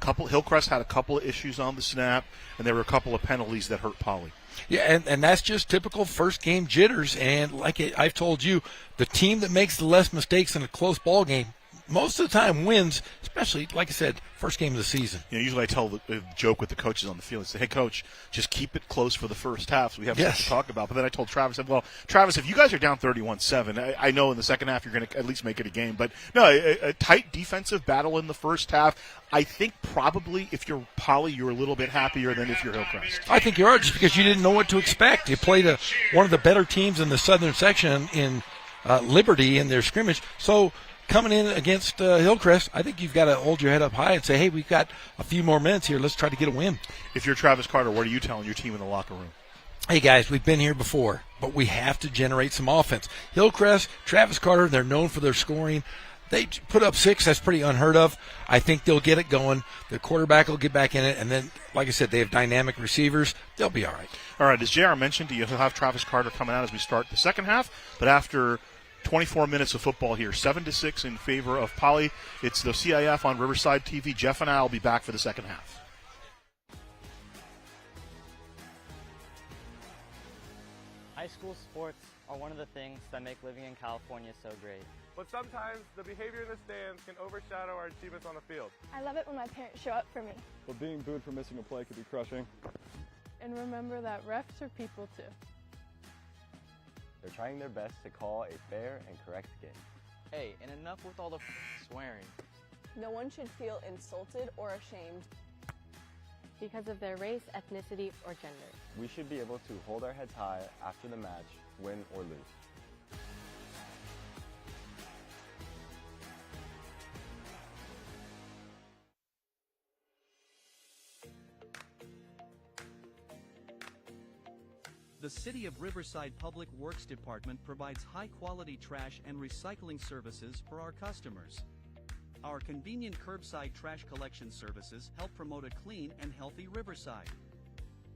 Hillcrest had a couple of issues on the snap, and there were a couple of penalties that hurt Poly. Yeah, and that's just typical first game jitters. And like I've told you, the team that makes the less mistakes in a close ball game most of the time wins, especially, like I said, first game of the season. Usually I tell the joke with the coaches on the field. I say, hey, Coach, just keep it close for the first half so we have something to talk about. But then I told Travis, Travis, if you guys are down 31-7, I know in the second half you're going to at least make it a game. But, no, a tight defensive battle in the first half. I think probably if you're Poly, you're a little bit happier than if you're Hillcrest. I think you are, just because you didn't know what to expect. You played one of the better teams in the southern section in Liberty in their scrimmage. So coming in against Hillcrest, I think you've got to hold your head up high and say, hey, we've got a few more minutes here. Let's try to get a win. If you're Travis Carter, what are you telling your team in the locker room? Hey, guys, we've been here before, but we have to generate some offense. Hillcrest, Travis Carter, they're known for their scoring. They put up 6. That's pretty unheard of. I think they'll get it going. The quarterback will get back in it. And then, like I said, they have dynamic receivers. They'll be all right. All right, as JR mentioned, you'll have Travis Carter coming out as we start the second half. But after 24 minutes of football here, 7-6 in favor of Poly. It's the CIF on Riverside TV. Jeff and I will be back for the second half. High school sports are one of the things that make living in California so great. But sometimes the behavior in the stands can overshadow our achievements on the field. I love it when my parents show up for me. But being booed for missing a play could be crushing. And remember that refs are people too. They're trying their best to call a fair and correct game. Hey, and enough with all the swearing. No one should feel insulted or ashamed because of their race, ethnicity, or gender. We should be able to hold our heads high after the match, win or lose. The City of Riverside Public Works Department provides high-quality trash and recycling services for our customers. Our convenient curbside trash collection services help promote a clean and healthy Riverside.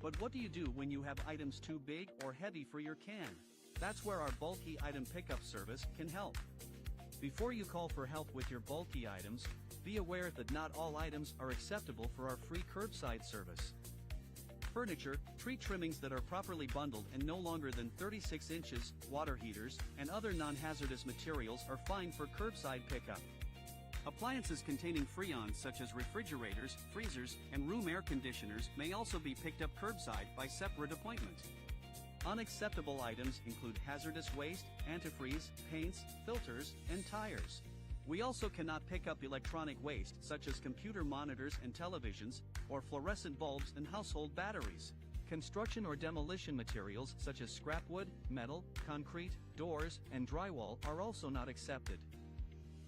But what do you do when you have items too big or heavy for your can? That's where our bulky item pickup service can help. Before you call for help with your bulky items, be aware that not all items are acceptable for our free curbside service. furniture, tree trimmings that are properly bundled and no longer than 36 inches, water heaters, and other non-hazardous materials are fine for curbside pickup. Appliances containing freons such as refrigerators, freezers, and room air conditioners may also be picked up curbside by separate appointment. Unacceptable items include hazardous waste, antifreeze, paints, filters, and tires. We also cannot pick up electronic waste such as computer monitors and televisions, or fluorescent bulbs and household batteries. Construction or demolition materials such as scrap wood, metal, concrete, doors, and drywall are also not accepted.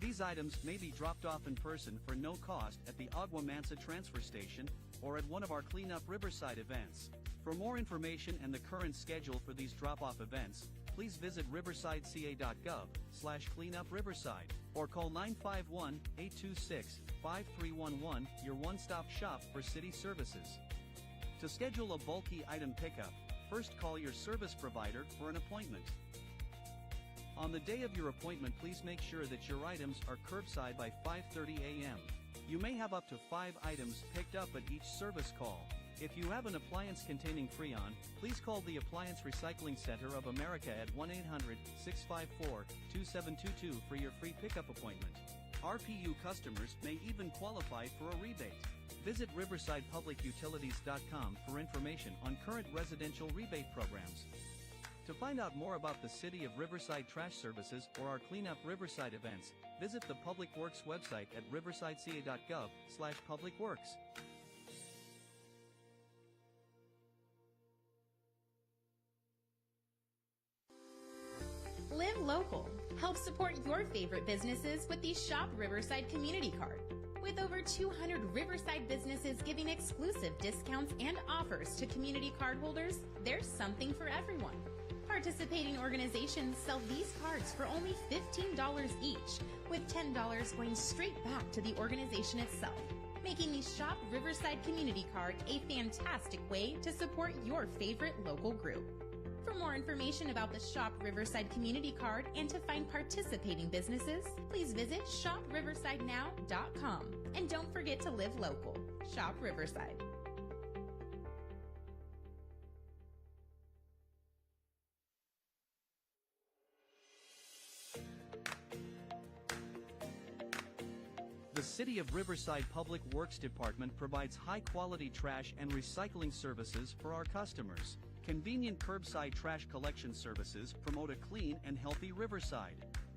These items may be dropped off in person for no cost at the Agua Mansa transfer station or at one of our Clean Up Riverside events. For more information and the current schedule for these drop-off events, please visit riversideca.gov/cleanupriverside or call 951-826-5311, your one-stop shop for city services. To schedule a bulky item pickup, first call your service provider for an appointment. On the day of your appointment, please make sure that your items are curbside by 5:30 a.m. You may have up to 5 items picked up at each service call. If you have an appliance containing freon, please call the Appliance Recycling Center of America at 1-800-654-2722 for your free pickup appointment. RPU customers may even qualify for a rebate. Visit riversidepublicutilities.com for information on current residential rebate programs. To find out more about the City of Riverside Trash Services or our Clean Up Riverside events, visit the Public Works website at riversideca.gov/publicworks. Live local. Help support your favorite businesses with the Shop Riverside Community Card. With over 200 Riverside businesses giving exclusive discounts and offers to community card holders, there's something for everyone. Participating organizations sell these cards for only $15 each, with $10 going straight back to the organization itself, making the Shop Riverside Community Card a fantastic way to support your favorite local group. For more information about the Shop Riverside Community Card and to find participating businesses, please visit shopriversidenow.com. And don't forget to live local. Shop Riverside. The City of Riverside Public Works Department provides high-quality trash and recycling services for our customers. Convenient curbside trash collection services promote a clean and healthy Riverside.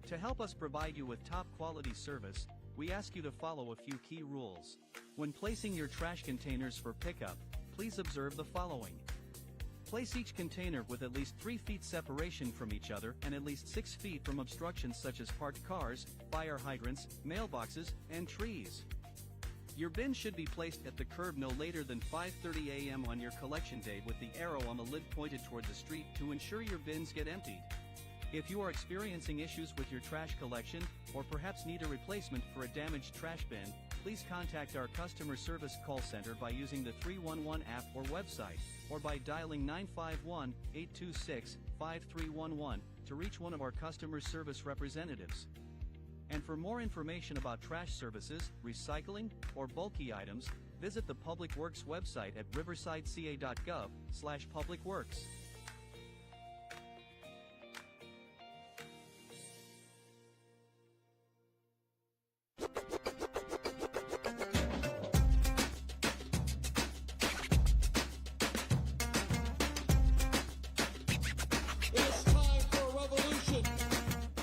To help us provide you with top-quality service, we ask you to follow a few key rules. When placing your trash containers for pickup, please observe the following. Place each container with at least 3 feet separation from each other and at least 6 feet from obstructions such as parked cars, fire hydrants, mailboxes, and trees. Your bin should be placed at the curb no later than 5:30 a.m. on your collection day with the arrow on the lid pointed toward the street to ensure your bins get emptied. If you are experiencing issues with your trash collection, or perhaps need a replacement for a damaged trash bin, please contact our customer service call center by using the 311 app or website, or by dialing 951-826-5311 to reach one of our customer service representatives. And for more information about trash services, recycling, or bulky items, visit the Public Works website at riversideca.gov/publicworks.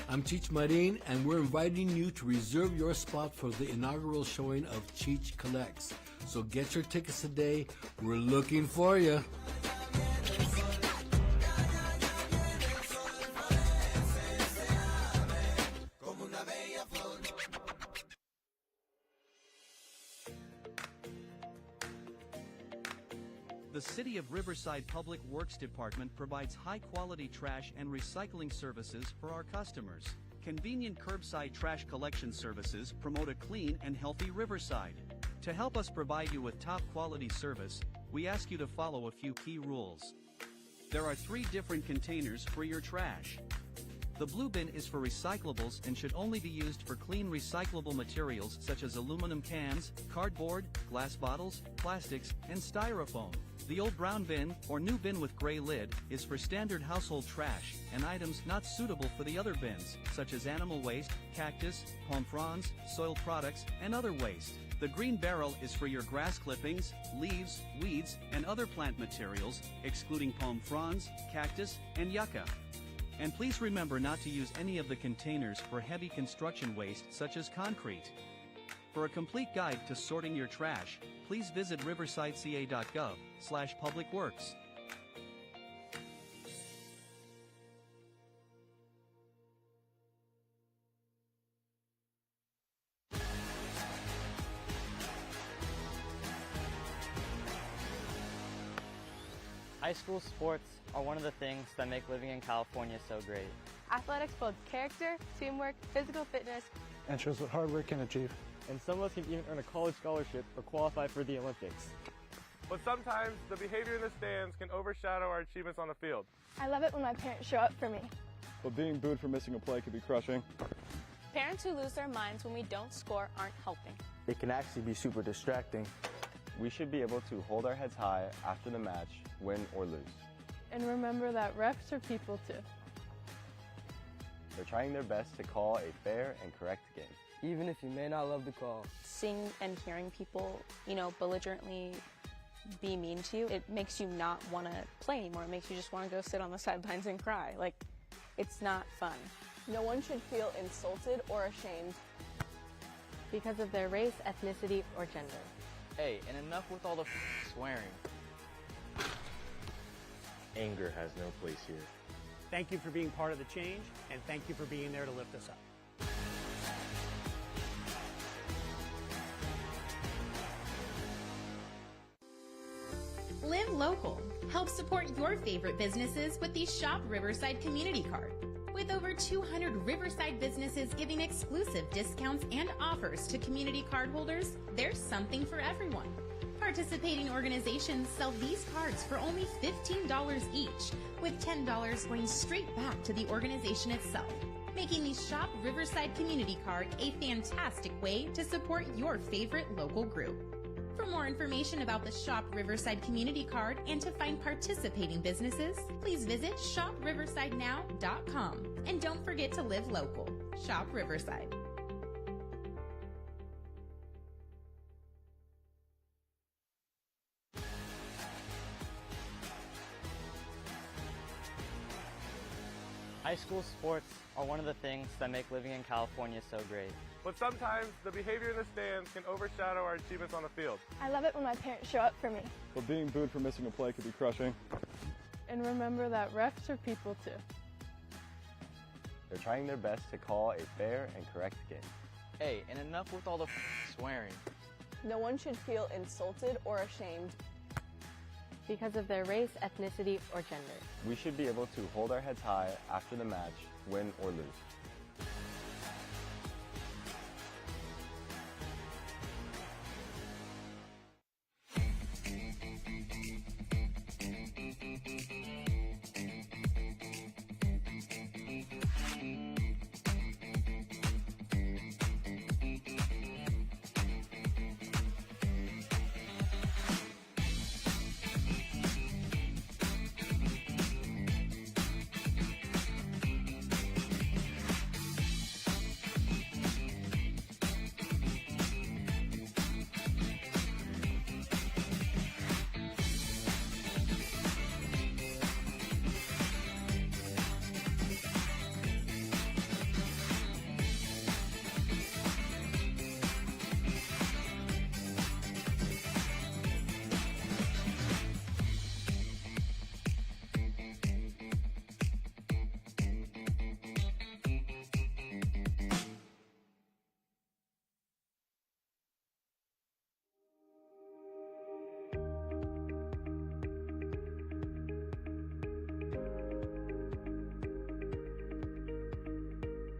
I'm Cheech Marin, and we're inviting you to reserve your spot for the inaugural showing of Cheech Collects. So get your tickets today. We're looking for you. The City of Riverside Public Works Department provides high-quality trash and recycling services for our customers. Convenient curbside trash collection services promote a clean and healthy Riverside. To help us provide you with top-quality service, we ask you to follow a few key rules. There are 3 different containers for your trash. The blue bin is for recyclables and should only be used for clean recyclable materials such as aluminum cans, cardboard, glass bottles, plastics, and styrofoam. The old brown bin, or new bin with gray lid, is for standard household trash and items not suitable for the other bins, such as animal waste, cactus, palm fronds, soil products, and other waste. The green barrel is for your grass clippings, leaves, weeds, and other plant materials, excluding palm fronds, cactus, and yucca. And please remember not to use any of the containers for heavy construction waste such as concrete. For a complete guide to sorting your trash, please visit riversideca.gov/publicworks. High school sports are one of the things that make living in California so great. Athletics builds character, teamwork, physical fitness, And shows what hard work can achieve. And some of us can even earn a college scholarship or qualify for the Olympics. But sometimes the behavior in the stands can overshadow our achievements on the field. I love it when my parents show up for me. But being booed for missing a play can be crushing. Parents who lose their minds when we don't score aren't helping. It can actually be super distracting. We should be able to hold our heads high after the match, win or lose. And remember that refs are people too. They're trying their best to call a fair and correct game. Even if you may not love the call. Seeing and hearing people, belligerently be mean to you, it makes you not want to play anymore. It makes you just want to go sit on the sidelines and cry. It's not fun. No one should feel insulted or ashamed because of their race, ethnicity, or gender. Hey, and enough with all the swearing. Anger has no place here. Thank you for being part of the change, and thank you for being there to lift us up. Live local. Help support your favorite businesses with the Shop Riverside Community Card. With over 200 Riverside businesses giving exclusive discounts and offers to community card holders, there's something for everyone. Participating organizations sell these cards for only $15 each, with $10 going straight back to the organization itself, making the Shop Riverside Community Card a fantastic way to support your favorite local group. For more information about the Shop Riverside Community Card and to find participating businesses, please visit shopriversidenow.com. And don't forget to live local. Shop Riverside. High school sports are one of the things that make living in California so great. But sometimes the behavior in the stands can overshadow our achievements on the field. I love it when my parents show up for me. But being booed for missing a play can be crushing. And remember that refs are people too. They're trying their best to call a fair and correct game. Hey, and enough with all the swearing. No one should feel insulted or ashamed because of their race, ethnicity, or gender. We should be able to hold our heads high after the match, win or lose.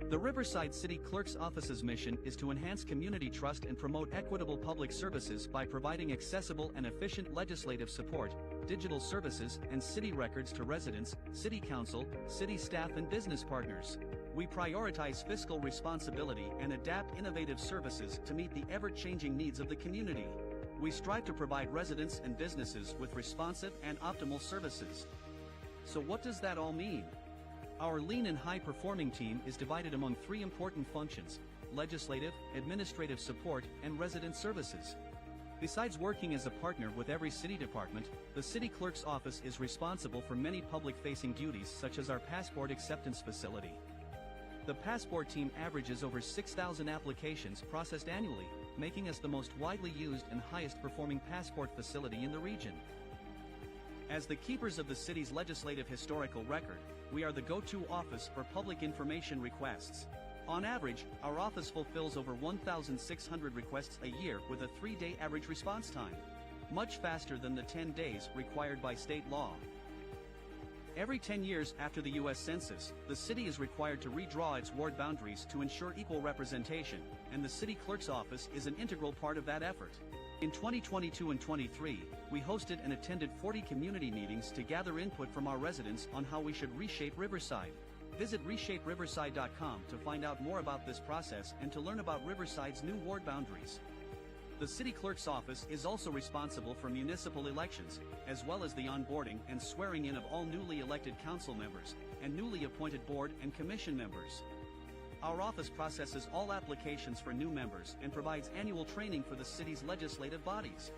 The Riverside City Clerk's Office's mission is to enhance community trust and promote equitable public services by providing accessible and efficient legislative support, digital services, and city records to residents, city council, city staff, and business partners. We prioritize fiscal responsibility and adapt innovative services to meet the ever-changing needs of the community. We strive to provide residents and businesses with responsive and optimal services. So what does that all mean? Our lean and high-performing team is divided among 3 important functions: legislative, administrative support, and resident services. Besides working as a partner with every city department, the city clerk's office is responsible for many public-facing duties such as our passport acceptance facility. The passport team averages over 6,000 applications processed annually, making us the most widely used and highest-performing passport facility in the region. As the keepers of the city's legislative historical record, we are the go-to office for public information requests. On average, our office fulfills over 1,600 requests a year with a 3-day average response time, much faster than the 10 days required by state law. Every 10 years after the U.S. Census, the city is required to redraw its ward boundaries to ensure equal representation, and the city clerk's office is an integral part of that effort. In 2022 and 23, we hosted and attended 40 community meetings to gather input from our residents on how we should reshape Riverside. Visit reshaperiverside.com to find out more about this process and to learn about Riverside's new ward boundaries. The city clerk's office is also responsible for municipal elections, as well as the onboarding and swearing in of all newly elected council members and newly appointed board and commission members. Our office processes all applications for new members and provides annual training for the city's legislative bodies.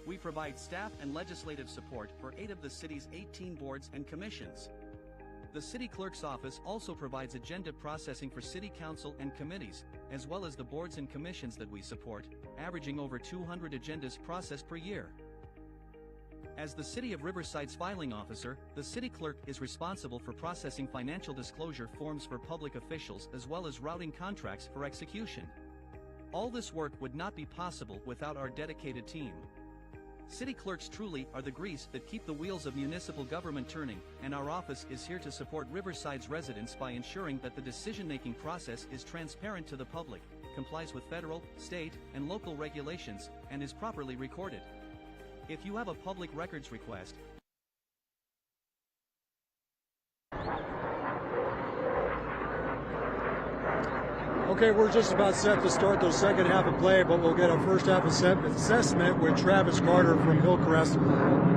We provide staff and legislative support for 8 of the city's 18 boards and commissions. The city clerk's office also provides agenda processing for city council and committees, as well as the boards and commissions that we support, averaging over 200 agendas processed per year. As the City of Riverside's filing officer, the city clerk is responsible for processing financial disclosure forms for public officials as well as routing contracts for execution. All this work would not be possible without our dedicated team. City clerks truly are the grease that keep the wheels of municipal government turning, and our office is here to support Riverside's residents by ensuring that the decision-making process is transparent to the public, complies with federal, state, and local regulations, and is properly recorded. If you have a public records request, Okay, we're just about set to start the second half of play, but we'll get a first half assessment with Travis Carter from Hillcrest.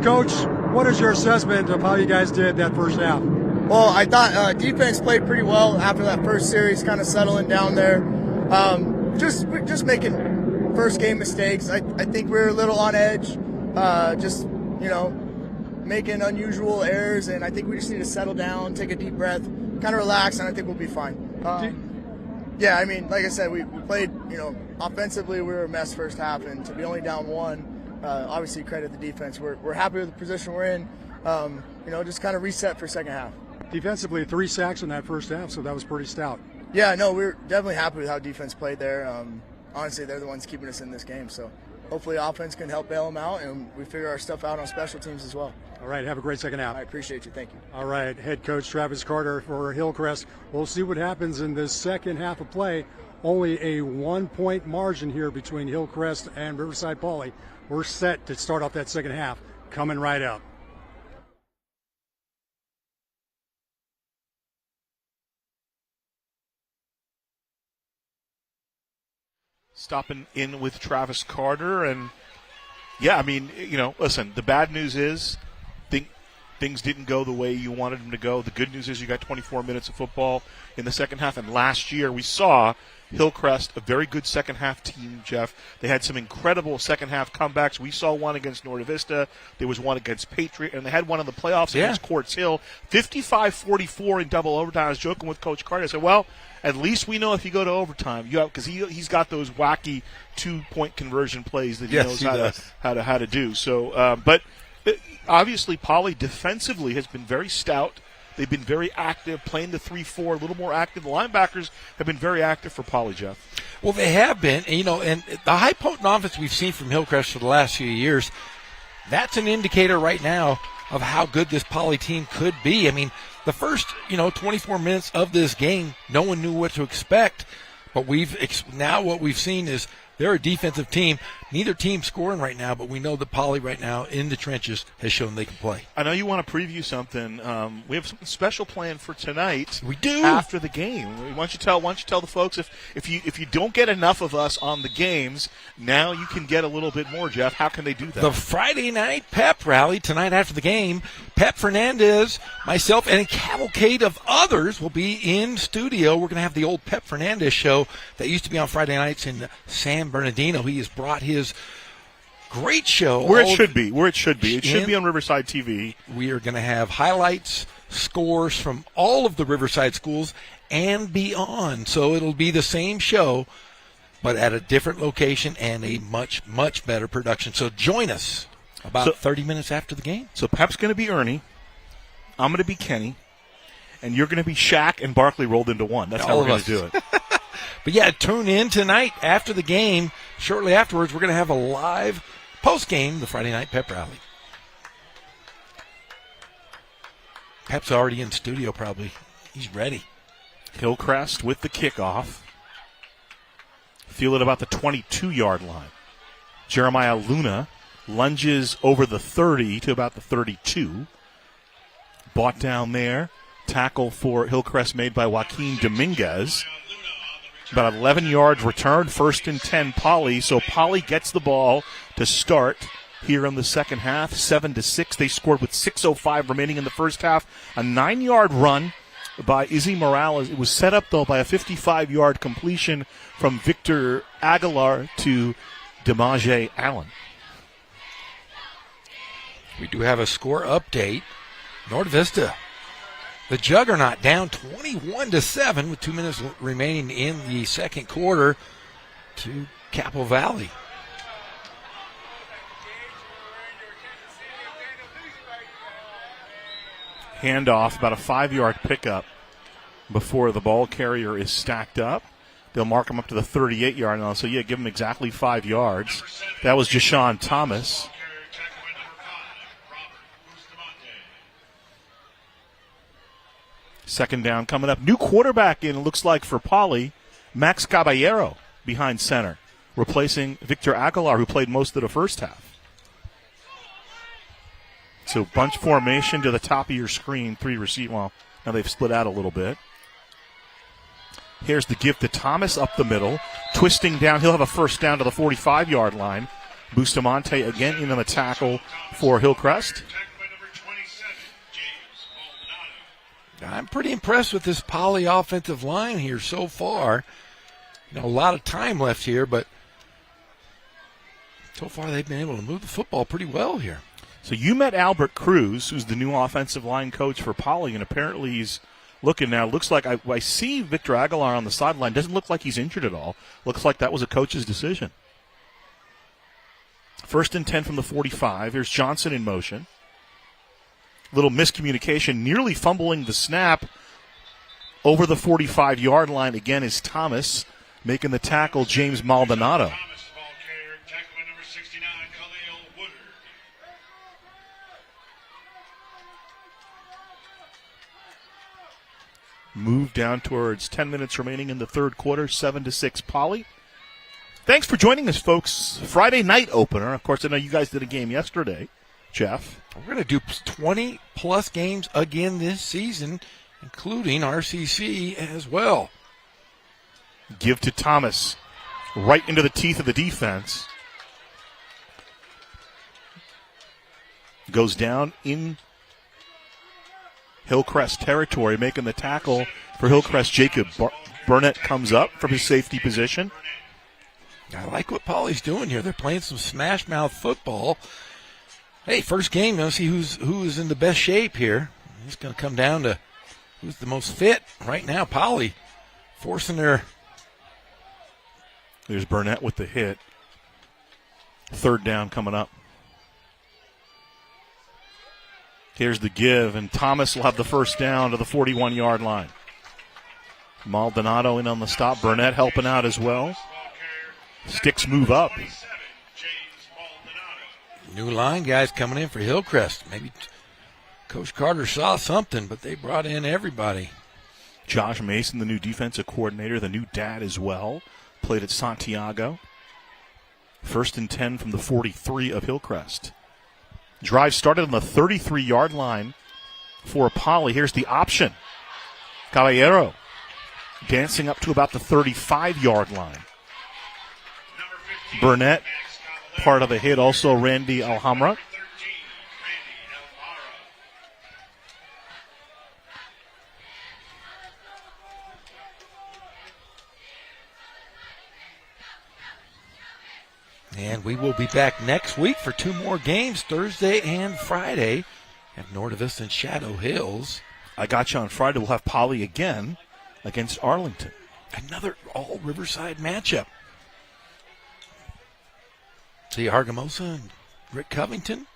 Coach, what is your assessment of how you guys did that first half? Well, I thought defense played pretty well after that first series, kind of settling down there. Just making first game mistakes. I think we were a little on edge, making unusual errors, and I think we just need to settle down, take a deep breath, kind of relax, and I think we'll be fine. Yeah, I mean, like I said, we played, offensively we were a mess first half, and to be only down 1, obviously credit the defense. We're happy with the position we're in, just kind of reset for second half. Defensively, 3 sacks in that first half, so that was pretty stout. Yeah, no, we're definitely happy with how defense played there. Honestly, they're the ones keeping us in this game, so hopefully offense can help bail them out, and we figure our stuff out on special teams as well. All right, have a great second half. I appreciate you. Thank you. All right, head coach Travis Carter for Hillcrest. We'll see what happens in this second half of play. Only a 1-point margin here between Hillcrest and Riverside Poly. We're set to start off that second half. Coming right up. Stopping in with Travis Carter, and yeah, I mean, listen, the bad news is things didn't go the way you wanted them to go. The good news is you got 24 minutes of football in the second half, and last year we saw Hillcrest, a very good second half team, Jeff. They had some incredible second half comebacks. We saw one against Norte Vista. There was one against Patriot, and they had one in the playoffs against Quartz Hill. 55-44 in double overtime. I was joking with Coach Carter. I said, well, at least we know if you go to overtime, because he's got those wacky 2-point conversion plays that he knows how to do. So, but obviously, Poly defensively has been very stout. They've been very active, playing the 3-4, a little more active. The linebackers have been very active for Poly, Jeff. Well, they have been, and the high potent offense we've seen from Hillcrest for the last few years, that's an indicator right now of how good this Poly team could be. I mean, the first, 24 minutes of this game, no one knew what to expect. But now what we've seen is they're a defensive team. neither team scoring right now, but we know that Poly right now in the trenches has shown they can play. I know you want to preview something. We have something special planned for tonight. We do. After the game. Why don't you tell the folks if you don't get enough of us on the games, now you can get a little bit more, Jeff. How can they do that? The Friday night pep rally tonight after the game. Pep Fernandez, myself, and a cavalcade of others will be in studio. We're going to have the old Pep Fernandez show that used to be on Friday nights in San Bernardino. He has brought his great show where it should be. It should be on Riverside TV. We are going to have highlights, scores from all of the Riverside schools and beyond. So it'll be the same show, but at a different location and a much, much better production. So join us about 30 minutes after the game. So Pep's going to be Ernie. I'm going to be Kenny. And you're going to be Shaq and Barkley rolled into one. That's how we're going to do it. But, yeah, tune in tonight after the game. Shortly afterwards, we're going to have a live post-game, the Friday night pep rally. Pep's already in studio probably. He's ready. Hillcrest with the kickoff. Feel it about the 22-yard line. Jeremiah Luna lunges over the 30 to about the 32. Bought down there. Tackle for Hillcrest made by Joaquin Dominguez. About 11 yards return, 1st and 10 Poly. So Poly gets the ball to start here in the second half, 7-6. They scored with 6:05 remaining in the first half. A 9-yard run by Izzy Morales. It was set up, though, by a 55-yard completion from Victor Aguilar to Demaje Allen. We do have a score update. North Vista, the Juggernaut, down 21-7 with 2 minutes remaining in the second quarter to Capo Valley. Handoff, about a 5-yard pickup before the ball carrier is stacked up. They'll mark him up to the 38-yard line. So, give him exactly 5 yards. That was Jashawn Thomas. Second down coming up. New quarterback in, it looks like, for Poly. Max Caballero behind center, replacing Victor Aguilar, who played most of the first half. So bunch formation to the top of your screen, 3 receive. Well, now they've split out a little bit. Here's the give to Thomas up the middle. Twisting down. He'll have a first down to the 45-yard line. Bustamante again in on the tackle for Hillcrest. I'm pretty impressed with this Poly offensive line here so far. A lot of time left here, but so far they've been able to move the football pretty well here. So you met Albert Cruz, who's the new offensive line coach for Poly, and apparently he's looking now. Looks like I see Victor Aguilar on the sideline. Doesn't look like he's injured at all. Looks like that was a coach's decision. 1st and 10 from the 45. Here's Johnson in motion. Little miscommunication, nearly fumbling the snap over the 45-yard line. Again is Thomas making the tackle, James Maldonado. Move down towards 10 minutes remaining in the third quarter, 7-6 Poly. Thanks for joining us, folks. Friday night opener. Of course, I know you guys did a game yesterday, Jeff. We're going to do 20-plus games again this season, including RCC as well. Give to Thomas, right into the teeth of the defense. Goes down in Hillcrest territory, making the tackle for Hillcrest. Jacob Burnett comes up from his safety position. I like what Poly's doing here. They're playing some smash mouth football. Hey, first game, let's see who is in the best shape here. It's going to come down to who's the most fit right now. Poly forcing their... There's Burnett with the hit. Third down coming up. Here's the give, and Thomas will have the first down to the 41-yard line. Maldonado in on the stop. Burnett helping out as well. Sticks move up. New line guys coming in for Hillcrest. Maybe Coach Carter saw something, but they brought in everybody. Josh Mason, the new defensive coordinator, the new dad as well. Played at Santiago. First and 10 from the 43 of Hillcrest. Drive started on the 33-yard line for Poly. Here's the option. Caballero dancing up to about the 35-yard line. Burnett, part of a hit. Also Randy Alhambra. And we will be back next week for 2 more games, Thursday and Friday, at Nordavista and Shadow Hills. I got you on Friday. We'll have Poly again against Arlington. Another all Riverside matchup. See Argamosa and Rick Covington.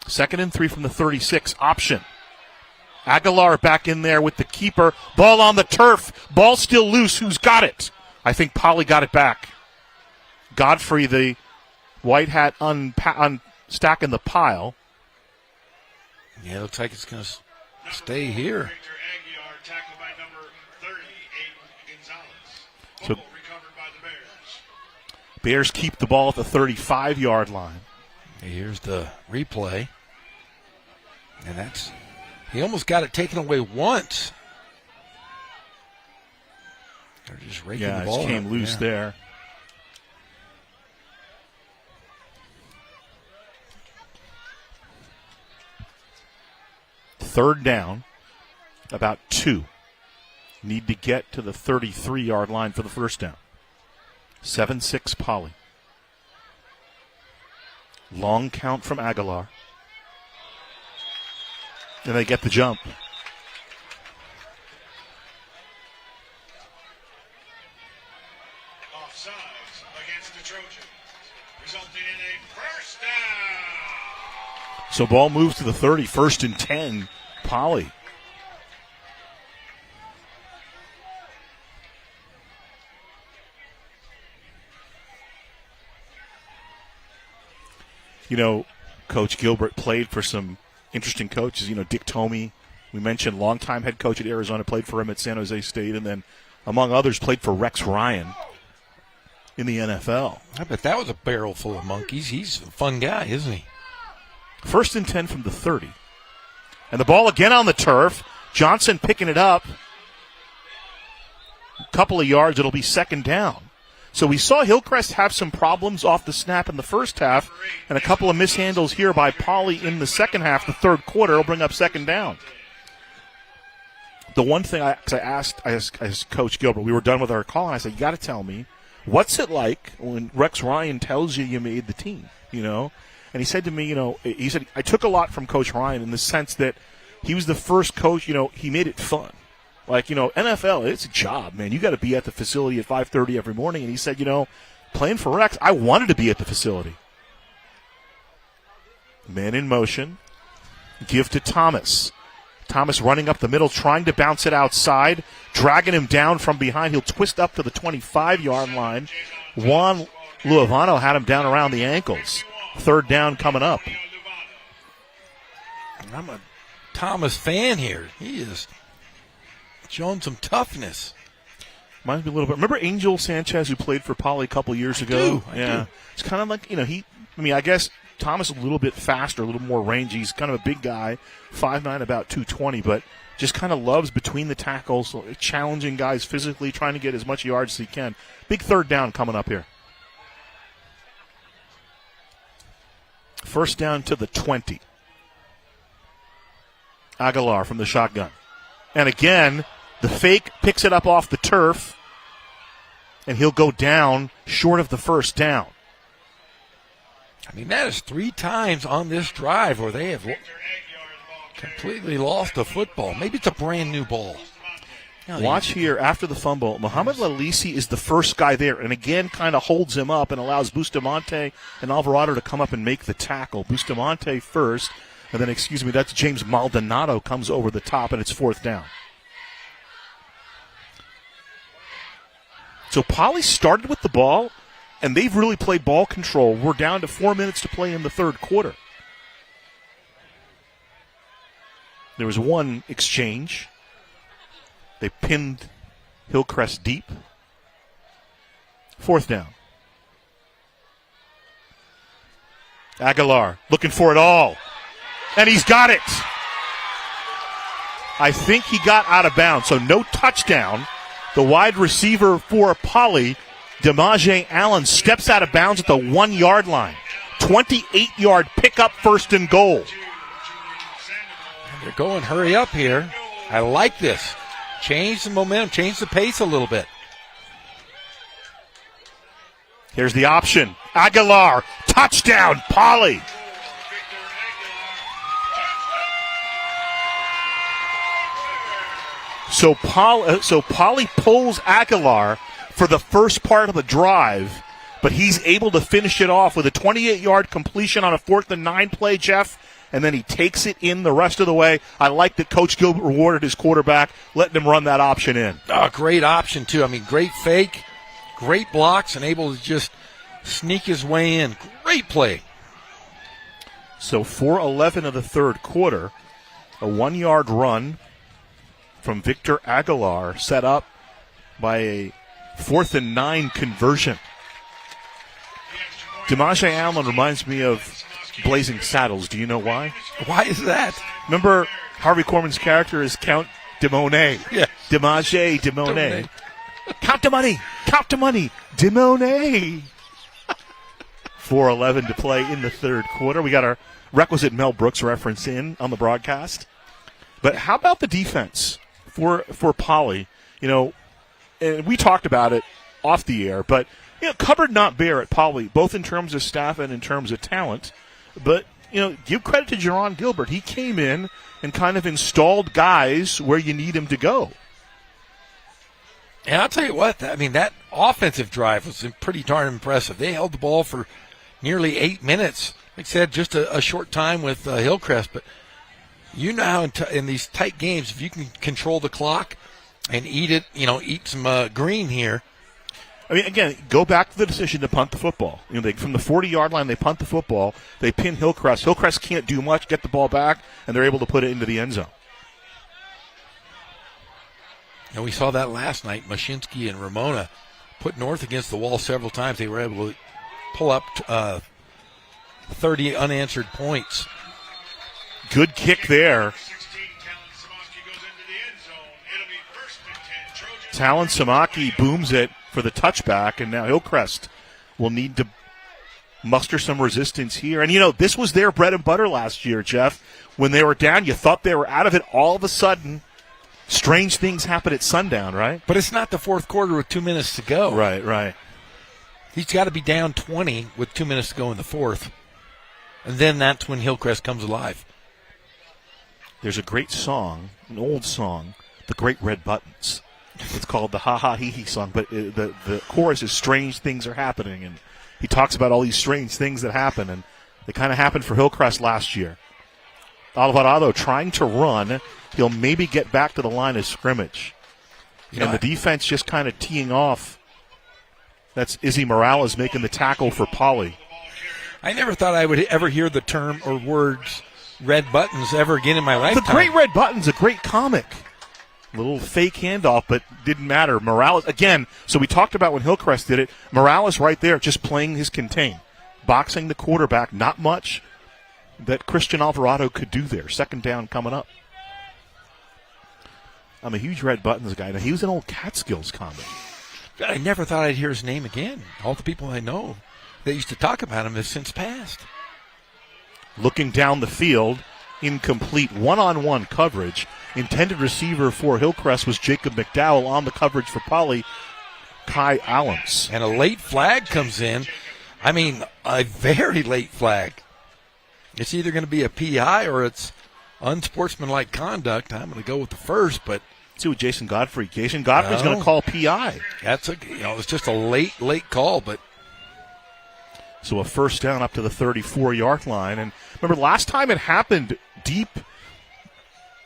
2nd and 3 from the 36. Option. Aguilar back in there with the keeper. Ball on the turf. Ball still loose. Who's got it? I think Poly got it back. Godfrey, the white hat, stacking the pile. Yeah, looks like it's going to stay here. So Bears keep the ball at the 35-yard line. Here's the replay. And he almost got it taken away once. They're just raking the ball. Yeah, it came loose there. Third down, about 2. Need to get to the 33-yard line for the first down. 7-6 Poly. Long count from Aguilar. And they get the jump. Offsides against the Trojans, resulting in a first down. So ball moves to the 30, 1st and 10, Poly. You know, Coach Gilbert played for some interesting coaches. You know, Dick Tomey, we mentioned, longtime head coach at Arizona, played for him at San Jose State, and then, among others, played for Rex Ryan in the NFL. I bet that was a barrel full of monkeys. He's a fun guy, isn't he? 1st and 10 from the 30. And the ball again on the turf. Johnson picking it up. A couple of yards, it'll be 2nd down. So we saw Hillcrest have some problems off the snap in the first half, and a couple of mishandles here by Poly in the second half. The third quarter will bring up 2nd down. The one thing I asked Coach Gilbert, we were done with our call, and I said, you got to tell me, what's it like when Rex Ryan tells you made the team, you know? And he said to me, he said, I took a lot from Coach Ryan in the sense that he was the first coach, he made it fun. Like, NFL, it's a job, man. You got to be at the facility at 5:30 every morning. And he said, playing for Rex, I wanted to be at the facility. Man in motion. Give to Thomas. Thomas running up the middle, trying to bounce it outside, dragging him down from behind. He'll twist up to the 25-yard line. Juan Luavano had him down around the ankles. 3rd down coming up. I'm a Thomas fan here. He is showing some toughness. Reminds me a little bit. Remember Angel Sanchez, who played for Poly a couple years ago? I do. It's kind of like, I guess Thomas a little bit faster, a little more rangy. He's kind of a big guy, 5'9", about 220, but just kind of loves between the tackles, challenging guys physically, trying to get as much yards as he can. Big 3rd down coming up here. 1st down to the 20. Aguilar from the shotgun. And again, the fake picks it up off the turf, and he'll go down short of the 1st down. I mean, that is 3 times on this drive where they have completely lost the football. Maybe it's a brand new ball. Watch here, after the fumble, Muhammad Lalisi is the first guy there, and again kind of holds him up and allows Bustamante and Alvarado to come up and make the tackle. Bustamante first, and then, that's James Maldonado comes over the top, and it's 4th down. So Poly started with the ball, and they've really played ball control. We're down to 4 minutes to play in the 3rd quarter. There was one exchange. They pinned Hillcrest deep. 4th down. Aguilar looking for it all. And he's got it. I think he got out of bounds, so no touchdown. The wide receiver for Poly, Demaje Allen, steps out of bounds at the 1 yard line. 28-yard pickup, first and goal. They're going hurry up here. I like this. Change the momentum, change the pace a little bit. Here's the option. Aguilar, touchdown, Poly. So Poly pulls Aguilar for the first part of the drive, but he's able to finish it off with a 28-yard completion on a 4th and 9 play, Jeff, and then he takes it in the rest of the way. I like that Coach Gilbert rewarded his quarterback, letting him run that option in. Oh, great option, too. I mean, great fake, great blocks, and able to just sneak his way in. Great play. So 4:11 of the third quarter, a 1 yard run from Victor Aguilar, set up by a 4th and 9 conversion. Demaje Allen reminds me of Blazing Saddles. Do you know why? Why is that? Remember Harvey Korman's character is Count de Monet. Yes. Demaje de Monet. Count the money. Count the money. De Monet. 4:11 to play in the third quarter. We got our requisite Mel Brooks reference in on the broadcast. But how about the defense for Poly? You know, and we talked about it off the air, but you know, cupboard not bare at Poly, both in terms of staff and in terms of talent. But you know, give credit to Jerron Gilbert. He came in and kind of installed guys where you need him to go. And I'll tell you what, I mean, that offensive drive was pretty darn impressive. They held the ball for nearly 8 minutes. Like I said, just a short time with Hillcrest, but you know how in these tight games, if you can control the clock and eat some green here. I mean, again, go back to the decision to punt the football. You know, from the 40-yard line, they punt the football. They pin Hillcrest. Hillcrest can't do much, get the ball back, and they're able to put it into the end zone. And we saw that last night. Mashinsky and Ramona put North against the wall several times. They were able to pull up 30 unanswered points. Good kick there. Talon Samaki booms it for the touchback, and now Hillcrest will need to muster some resistance here. And, you know, this was their bread and butter last year, Jeff. When they were down, you thought they were out of it. All of a sudden, strange things happen at sundown, right? But it's not the fourth quarter with 2 minutes to go. Right. He's got to be down 20 with 2 minutes to go in the fourth. And then that's when Hillcrest comes alive. There's a great song, an old song, The Great Red Buttons. It's called the Ha Ha Hee Hee song, but the chorus is strange things are happening, and he talks about all these strange things that happen, and they kind of happened for Hillcrest last year. Alvarado trying to run. He'll maybe get back to the line of scrimmage. And the defense just kind of teeing off. That's Izzy Morales making the tackle for Poly. I never thought I would ever hear the term or words red buttons ever again in my lifetime. The Great Red Button's a great comic. Little fake handoff, but didn't matter. Morales, again, so we talked about when Hillcrest did it. Morales right there just playing his contain. Boxing the quarterback, not much that Christian Alvarado could do there. Second down coming up. I'm a huge Red Buttons guy. Now, he was an old Catskills comic. I never thought I'd hear his name again. All the people I know that used to talk about him have since passed. Looking down the field, incomplete one-on-one coverage. Intended receiver for Hillcrest was Jacob McDowell. On the coverage for Poly, Kai Allens. And a late flag comes in. I mean, a very late flag. It's either going to be a PI or it's unsportsmanlike conduct. I'm going to go with the first, but let's see what Jason Godfrey. Jason Godfrey's going to call PI. That's it's just a late call, but so a first down up to the 34-yard line. And remember, last time it happened deep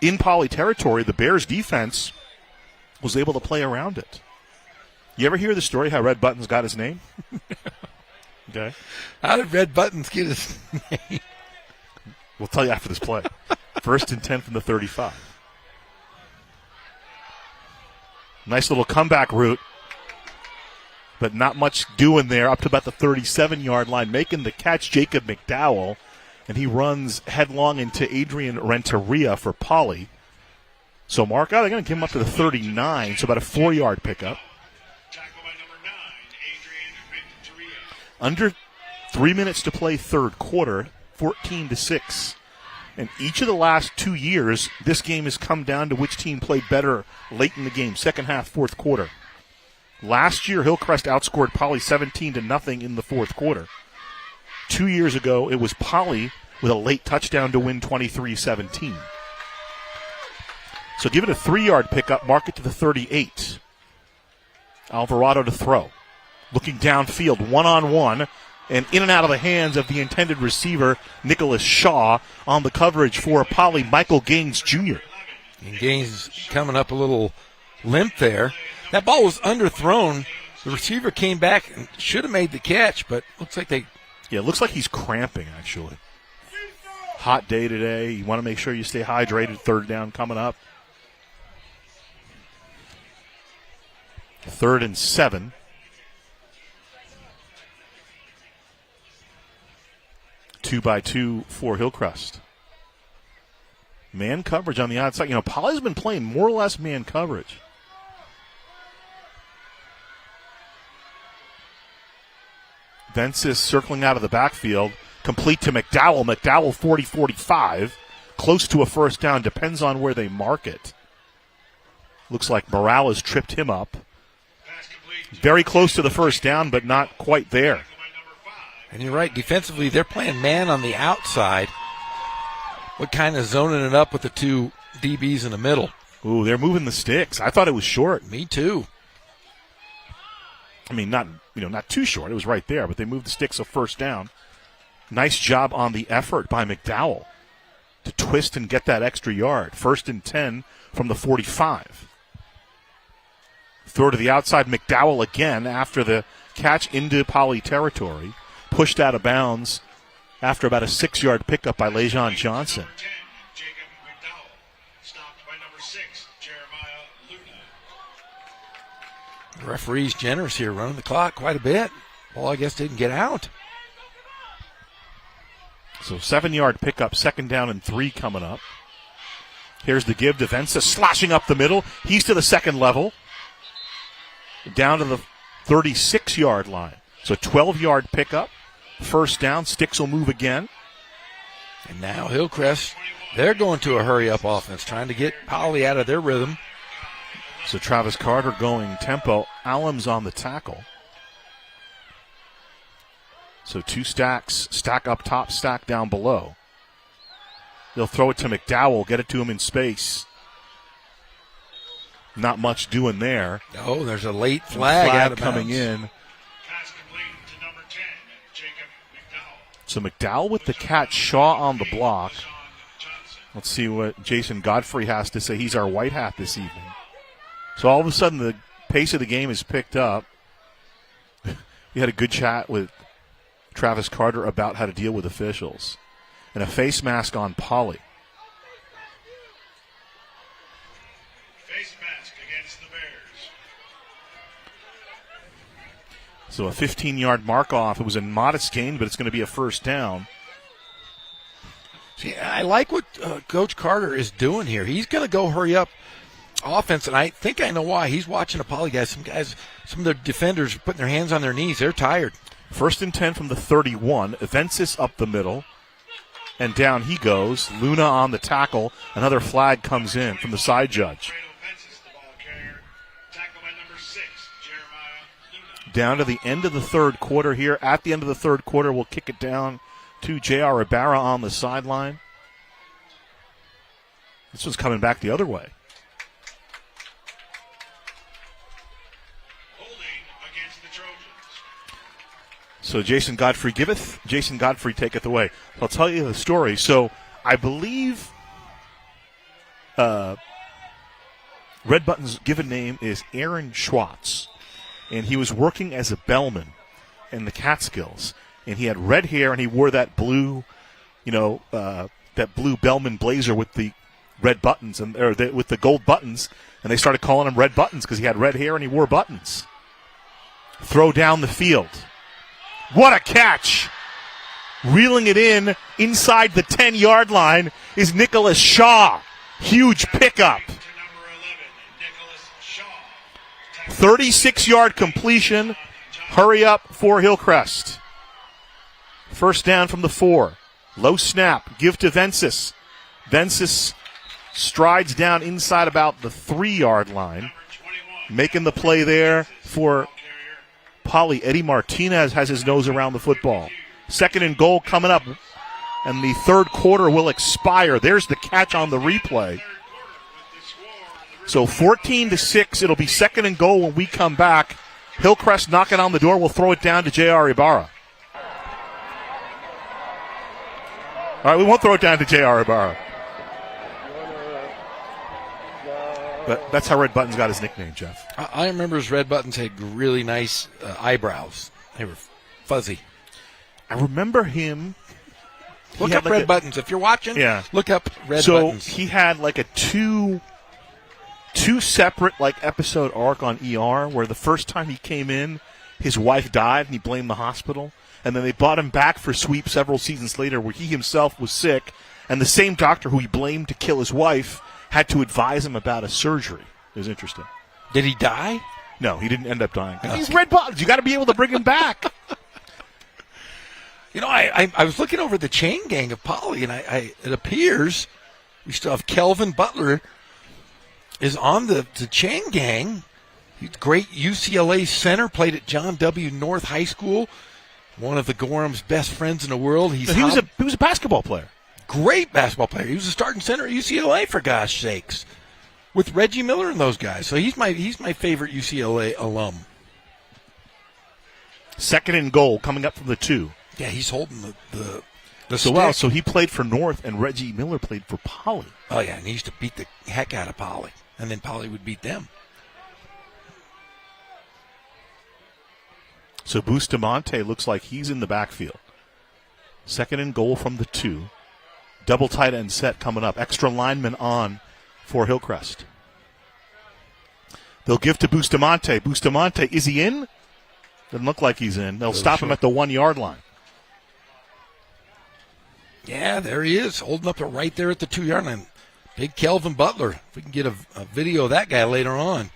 in Poly territory, the Bears defense was able to play around it. You ever hear the story how Red Buttons got his name? Okay. How did Red Buttons get his name? We'll tell you after this play. First and 10 from the 35. Nice little comeback route but not much doing there up to about the 37-yard line. Making the catch, Jacob McDowell, and he runs headlong into Adrian Renteria for Poly. So, Mark, they're going to give him up to the 39, so about a 4-yard pickup. Under 3 minutes to play third quarter, 14-6. And each of the last 2 years, this game has come down to which team played better late in the game, second half, fourth quarter. Last year, Hillcrest outscored Poly 17-0 in the fourth quarter. 2 years ago, it was Poly with a late touchdown to win 23-17. So give it a 3-yard pickup, mark it to the 38. Alvarado to throw. Looking downfield, one-on-one, and in and out of the hands of the intended receiver, Nicholas Shaw, on the coverage for Poly, Michael Gaines Jr. And Gaines coming up a little limp there. That ball was underthrown. The receiver came back and should have made the catch, but looks like they... Yeah, it looks like he's cramping, actually. Hot day today. You want to make sure you stay hydrated. Third down coming up. 3rd and 7. Two by two for Hillcrest. Man coverage on the outside. You know, Poly's been playing more or less man coverage. Vensis circling out of the backfield. Complete to McDowell. McDowell 40-45. Close to a first down. Depends on where they mark it. Looks like Morales tripped him up. Very close to the first down, but not quite there. And you're right, defensively, they're playing man on the outside. What kind of zoning it up with the two DBs in the middle? Ooh, they're moving the sticks. I thought it was short. Me too. I mean, not too short. It was right there, but they moved the sticks a first down. Nice job on the effort by McDowell to twist and get that extra yard. 1st and 10 from the 45. Throw to the outside, McDowell again after the catch into Poly territory. Pushed out of bounds after about a 6-yard pickup by Lejon Johnson. The referee's generous here, running the clock quite a bit. Ball, I guess, didn't get out. So 7-yard pickup, 2nd down and 3 coming up. Here's the give to Vensis, slashing up the middle. He's to the second level. Down to the 36-yard line. So 12-yard pickup. First down, sticks will move again. And now Hillcrest, they're going to a hurry-up offense, trying to get Poly out of their rhythm. So Travis Carter going tempo. Allums on the tackle. So 2 stacks, stack up top, stack down below. They'll throw it to McDowell, get it to him in space. Not much doing there. Oh, there's a late flag out of coming bounds. in. So McDowell with the catch, Shaw on the block. Let's see what Jason Godfrey has to say. He's our white hat this evening. So all of a sudden the pace of the game is picked up. We had a good chat with Travis Carter about how to deal with officials. And a face mask on Poly. Face mask against the Bears. So a 15-yard mark-off. It was a modest gain, but it's going to be a first down. See, I like what Coach Carter is doing here. He's going to go hurry up offense, and I think I know why. He's watching the Poly guys. Some of the defenders are putting their hands on their knees. They're tired. 1st and 10 from the 31. Vensis up the middle. And down he goes. Luna on the tackle. Another flag comes in from the side judge. Down to the end of the third quarter here. At the end of the third quarter, we'll kick it down to J.R. Ibarra on the sideline. This one's coming back the other way. So Jason Godfrey giveth, Jason Godfrey taketh away. I'll tell you the story. So I believe Red Button's given name is Aaron Schwartz. And he was working as a bellman in the Catskills. And he had red hair and he wore that blue, that blue bellman blazer with the red buttons with the gold buttons. And they started calling him Red Buttons because he had red hair and he wore buttons. Throw down the field. What a catch! Reeling it in inside the 10-yard line is Nicholas Shaw. Huge pickup. 36-yard completion. Hurry up for Hillcrest. First down from the 4. Low snap. Give to Vensis. Vensis strides down inside about the 3-yard line. Making the play there for Poly. Eddie Martinez has his nose around the football. Second and goal coming up, and the third quarter will expire. There's the catch on the replay. So 14-6, it'll be second and goal when we come back. Hillcrest knocking on the door. We'll throw it down to J.R. Ibarra. All right, we won't throw it down to J.R. Ibarra. But that's how Red Buttons got his nickname, Jeff. I remember his Red Buttons had really nice eyebrows. They were fuzzy. I remember him. Look up Red Buttons. If you're watching, look up Red Buttons. So he had like a two separate episode arc on ER where the first time he came in, his wife died and he blamed the hospital. And then they brought him back for sweep several seasons later where he himself was sick. And the same doctor who he blamed to kill his wife had to advise him about a surgery. It was interesting. Did he die? No, he didn't end up dying. He's Red Buttons. You got to be able to bring him back. You know, I was looking over the chain gang of Poly, and it appears we still have Kelvin Butler is on the chain gang. He's a great UCLA center, played at John W. North High School, one of the Gorham's best friends in the world. He was a basketball player. Great basketball player. He was a starting center at UCLA, for gosh sakes, with Reggie Miller and those guys. So he's my favorite UCLA alum. Second and goal coming up from the 2. Yeah, he's holding the so stick. well. So he played for North, and Reggie Miller played for Poly. Oh yeah, and he used to beat the heck out of Poly, and then Poly would beat them. So Bustamante looks like he's in the backfield. Second and goal from the 2. Double tight end set coming up. Extra lineman on for Hillcrest. They'll give to Bustamante. Bustamante, is he in? Doesn't look like he's in. They'll stop him at the 1-yard line. Yeah, there he is, holding up right there at the 2-yard line. Big Kelvin Butler. If we can get a video of that guy later on.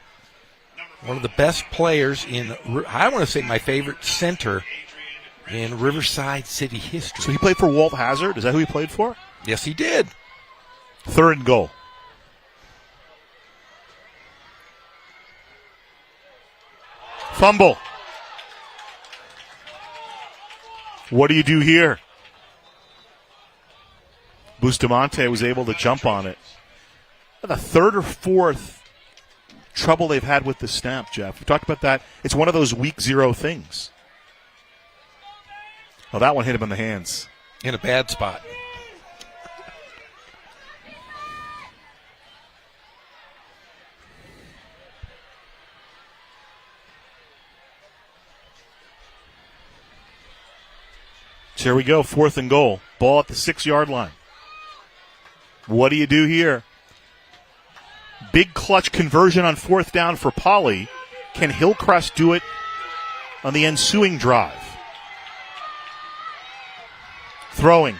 One of the best players in, I want to say my favorite center in Riverside City history. So he played for Walt Hazard? Is that who he played for? Yes, he did. Third and goal. Fumble. What do you do here? Bustamante was able to jump on it. The third or fourth trouble they've had with the snap, Jeff. We talked about that. It's one of those week 0 things. Oh, that one hit him in the hands. In a bad spot. So here we go, 4th and goal. Ball at the 6-yard line. What do you do here? Big clutch conversion on 4th down for Poly. Can Hillcrest do it on the ensuing drive? Throwing.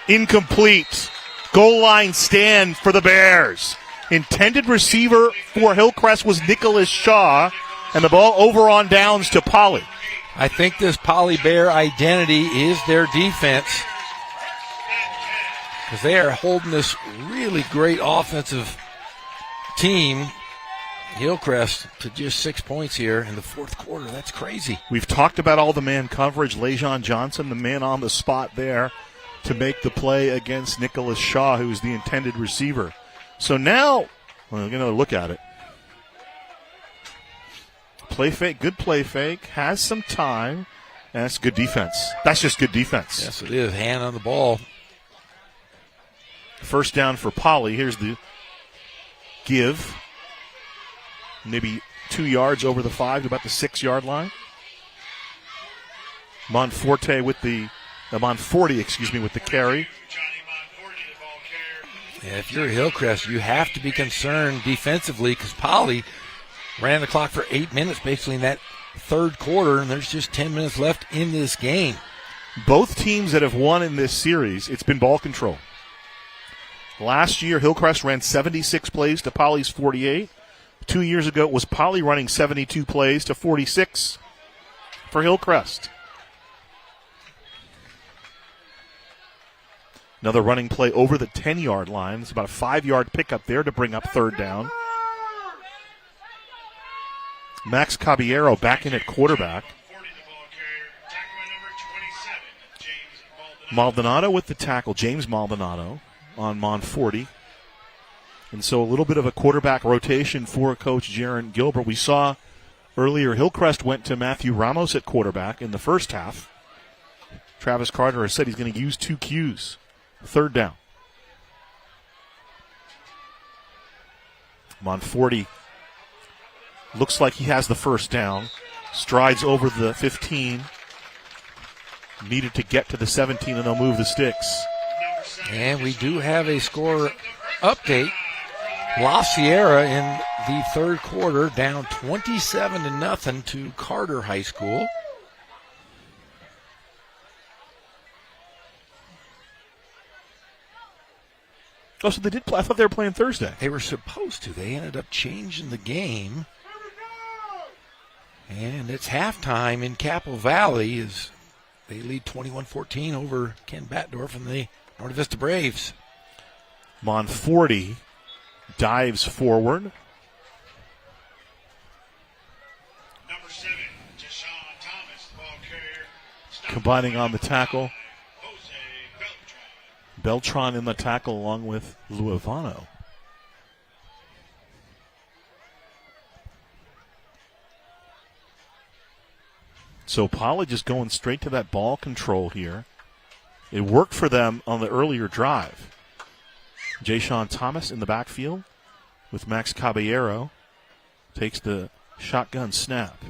Incomplete. Goal line stand for the Bears. Intended receiver for Hillcrest was Nicholas Shaw, and the ball over on downs to Poly. I think this Poly Bear identity is their defense, because they are holding this really great offensive team, Hillcrest, to just 6 points here in the 4th quarter. That's crazy. We've talked about all the man coverage. Lejon Johnson, the man on the spot there to make the play against Nicholas Shaw, who's the intended receiver. So now, we're going to look at it. Play fake, good play fake, has some time, and that's good defense. That's just good defense. Yes, it is. Hand on the ball. First down for Poly. Here's the give. Maybe 2 yards over the 5 to about the 6-yard line. Monforte with the carry. Yeah, if you're Hillcrest, you have to be concerned defensively, because Poly ran the clock for 8 minutes basically in that third quarter, and there's just 10 minutes left in this game. Both teams that have won in this series, it's been ball control. Last year, Hillcrest ran 76 plays to Poly's 48. 2 years ago, it was Poly running 72 plays to 46 for Hillcrest. Another running play over the 10-yard line. It's about a 5-yard pickup there to bring up third down. Max Caballero back in at quarterback. Maldonado with the tackle, James Maldonado on Monforte. And so a little bit of a quarterback rotation for Coach Jaron Gilbert. We saw earlier Hillcrest went to Matthew Ramos at quarterback in the first half. Travis Carter has said he's going to use 2 Qs. Third down. Monforte looks like he has the first down. Strides over the 15. Needed to get to the 17, and they'll move the sticks. And we do have a score update. La Sierra in the third quarter down 27-0 to Carter High School. Oh, so they did play. I thought they were playing Thursday. They were supposed to. They ended up changing the game. And it's halftime in Capel Valley as they lead 21-14 over Ken Batdorf and the Norte Vista Braves. Monforte dives forward. Number 7, Jashawn Thomas, the ball carrier. Combining on the tackle. Beltran in the tackle along with Luivano. So Poly just going straight to that ball control here. It worked for them on the earlier drive. Jashawn Thomas in the backfield with Max Caballero. Takes the shotgun snap.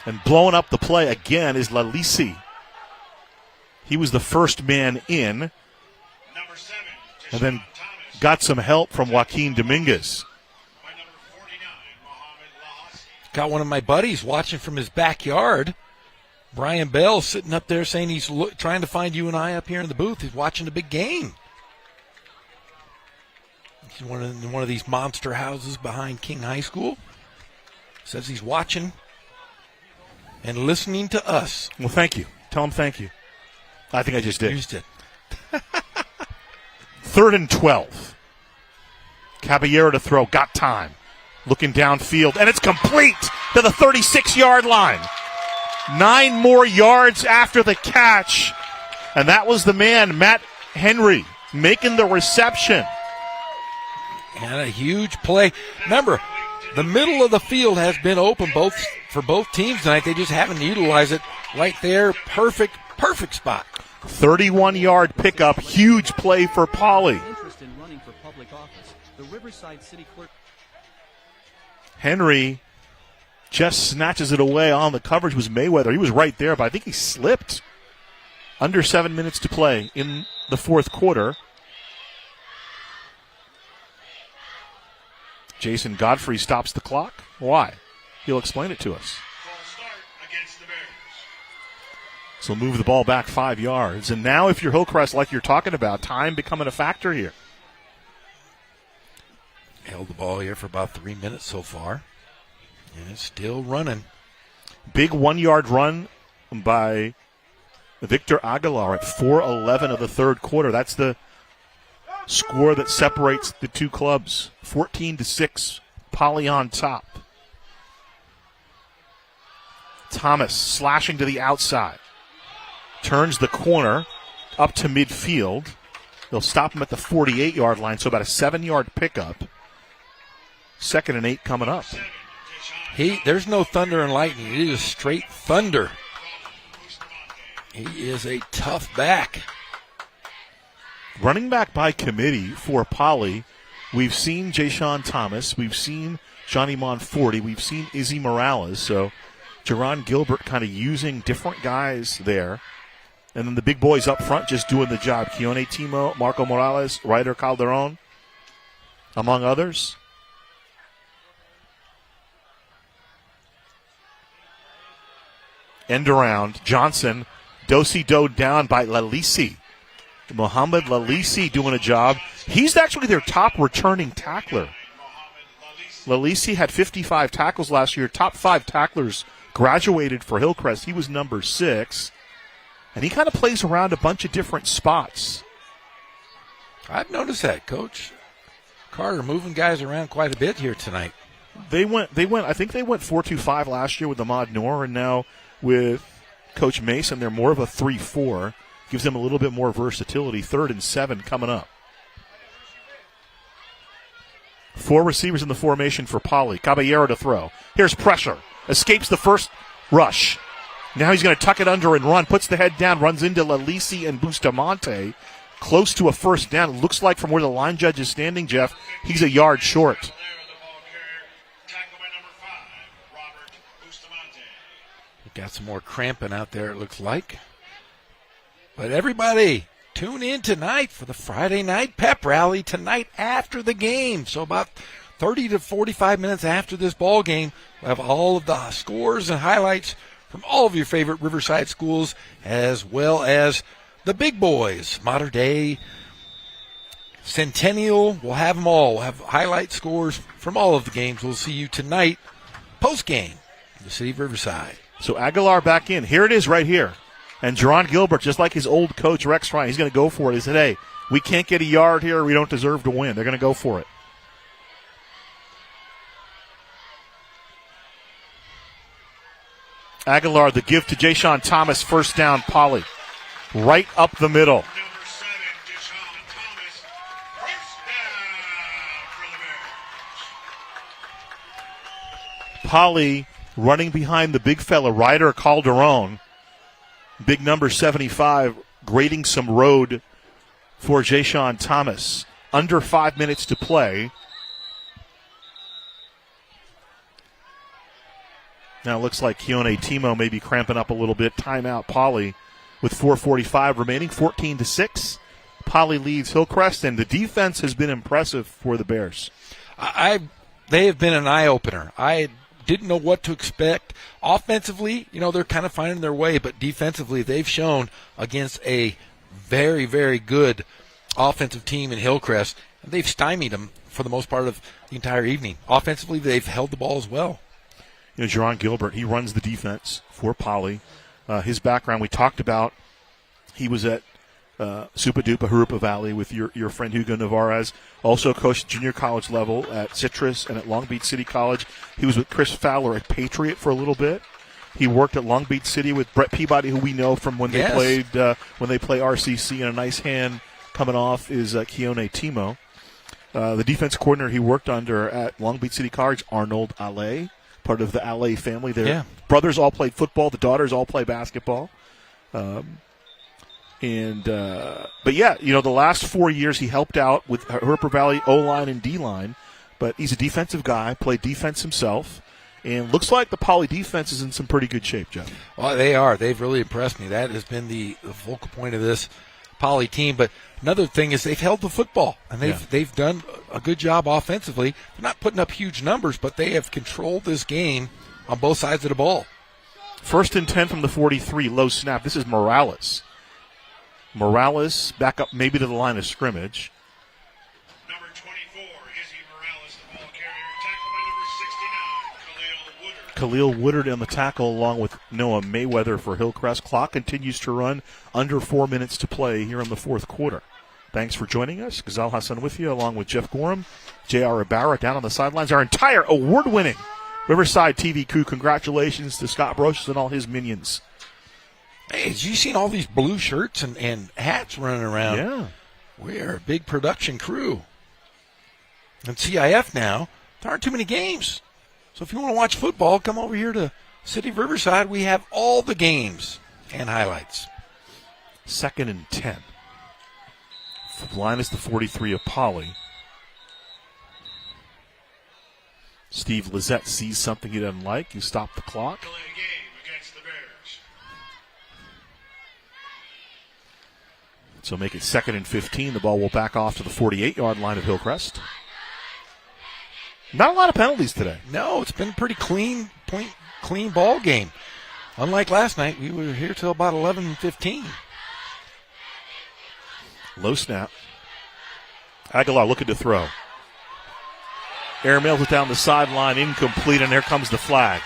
And blowing up the play again is Lalisi. He was the first man in, and then got some help from Joaquin Dominguez. Got one of my buddies watching from his backyard. Brian Bell sitting up there saying he's trying to find you and I up here in the booth. He's watching the big game. He's in one of these monster houses behind King High School. Says he's watching and listening to us. Well, thank you. Tell him thank you. I think I just did. You just did. 3rd and 12. Caballero to throw. Got time. Looking downfield. And it's complete to the 36-yard line. 9 more yards after the catch. And that was the man, Matt Henry, making the reception. And a huge play. Remember, the middle of the field has been open for both teams tonight. They just haven't utilized it right there. Perfect spot. 31-yard pickup. Huge play for Poly. Interest in running for public office. The Riverside City Clerk. Henry just snatches it away on the coverage. Was Mayweather. He was right there, but I think he slipped. Under 7 minutes to play in the fourth quarter. Jason Godfrey stops the clock. Why? He'll explain it to us. So move the ball back 5 yards. And now if you're Hillcrest, like you're talking about, time becoming a factor here. Held the ball here for about 3 minutes so far. And it's still running. Big 1-yard run by Victor Aguilar at 4:11 of the third quarter. That's the score that separates the two clubs. 14-6, Poly on top. Thomas slashing to the outside. Turns the corner up to midfield. They'll stop him at the 48-yard line, so about a 7-yard pickup. 2nd and 8 coming up. There's no thunder and lightning. It is straight thunder. He is a tough back. Running back by committee for Poly, we've seen Jashawn Thomas. We've seen Johnny Monforte. We've seen Izzy Morales. So Jaron Gilbert kind of using different guys there. And then the big boys up front just doing the job. Keone Timo, Marco Morales, Ryder Calderon, among others. End around. Johnson. Do-si-do down by Lalisi. Mohamed Lalisi doing a job. He's actually their top returning tackler. Lalisi had 55 tackles last year. Top 5 tacklers graduated for Hillcrest. He was number 6. And he kind of plays around a bunch of different spots. I've noticed that, Coach Carter moving guys around quite a bit here tonight. They went. I think they went 4-2-5 last year with Ahmad Noor, and now with Coach Mason, they're more of a 3-4. Gives them a little bit more versatility. 3rd and 7 coming up. 4 receivers in the formation for Poly. Caballero to throw. Here's pressure. Escapes the first rush. Now he's going to tuck it under and run. Puts the head down. Runs into Lalisi and Bustamante. Close to a first down. Looks like from where the line judge is standing, Jeff, he's a yard short. Got some more cramping out there, it looks like. But everybody, tune in tonight for the Friday night pep rally tonight after the game. So about 30 to 45 minutes after this ball game, we'll have all of the scores and highlights from all of your favorite Riverside schools, as well as the big boys, Mater Dei, Centennial. We'll have them all. We'll have highlight scores from all of the games. We'll see you tonight post-game in the city of Riverside. So Aguilar back in. Here it is right here. And Jerron Gilbert, just like his old coach, Rex Ryan, he's going to go for it. He said, hey, we can't get a yard here. We don't deserve to win. They're going to go for it. Aguilar, the give to Jayshon Thomas, first down, Poly. Right up the middle. Poly running behind the big fella, Ryder Calderon. Big number 75, grading some road for Jayshon Thomas. Under 5 minutes to play. Now it looks like Keone Timo may be cramping up a little bit. Timeout, Poly, with 4:45 remaining, 14-6. Poly leads Hillcrest, and the defense has been impressive for the Bears. They have been an eye-opener. I didn't know what to expect. Offensively, they're kind of finding their way, but defensively, they've shown against a very, very good offensive team in Hillcrest, and they've stymied them for the most part of the entire evening. Offensively, they've held the ball as well. Jerron Gilbert, he runs the defense for Poly. His background we talked about. He was at Supa Dupa Jurupa Valley with your friend Hugo Navarez. Also coached junior college level at Citrus and at Long Beach City College. He was with Chris Fowler at Patriot for a little bit. He worked at Long Beach City with Brett Peabody, who we know from when they played when they play RCC. And a nice hand coming off is Keone Timo. The defense coordinator he worked under at Long Beach City College, Arnold Ale, part of the Ale family. Their brothers all played football. The daughters all play basketball. But the last 4 years he helped out with Jurupa Valley O-line and D-line. But he's a defensive guy, played defense himself. And looks like the Poly defense is in some pretty good shape, Jeff. Well, they are. They've really impressed me. That has been the focal point of this Poly team. But another thing is they've held the football, and they've done a good job offensively. They're not putting up huge numbers, but they have controlled this game on both sides of the ball. 1st and 10 from the 43, low snap. This is Morales. Morales back up maybe to the line of scrimmage. Number 24, Izzy Morales, the ball carrier, tackled by number 69, Khalil Woodard on the tackle along with Noah Mayweather for Hillcrest. Clock continues to run. Under 4 minutes to play here in the fourth quarter. Thanks for joining us. Ghazal Hassan with you along with Jeff Gorham, J.R. Ibarra down on the sidelines. Our entire award-winning Riverside TV crew. Congratulations to Scott Brocious and all his minions. Hey, have you seen all these blue shirts and hats running around? Yeah. We are a big production crew. And CIF now, there aren't too many games. So if you want to watch football, come over here to City of Riverside. We have all the games and highlights. 2nd and 10. Line is the 43 of Poly. Steve Lizette sees something he doesn't like. You stop the clock. So make it 2nd and 15. The ball will back off to the 48-yard line of Hillcrest. Not a lot of penalties today. No, it's been a pretty clean ball game. Unlike last night, we were here till about 11:15. Low snap. Aguilar looking to throw. Air mails it down the sideline, incomplete, and there comes the flag.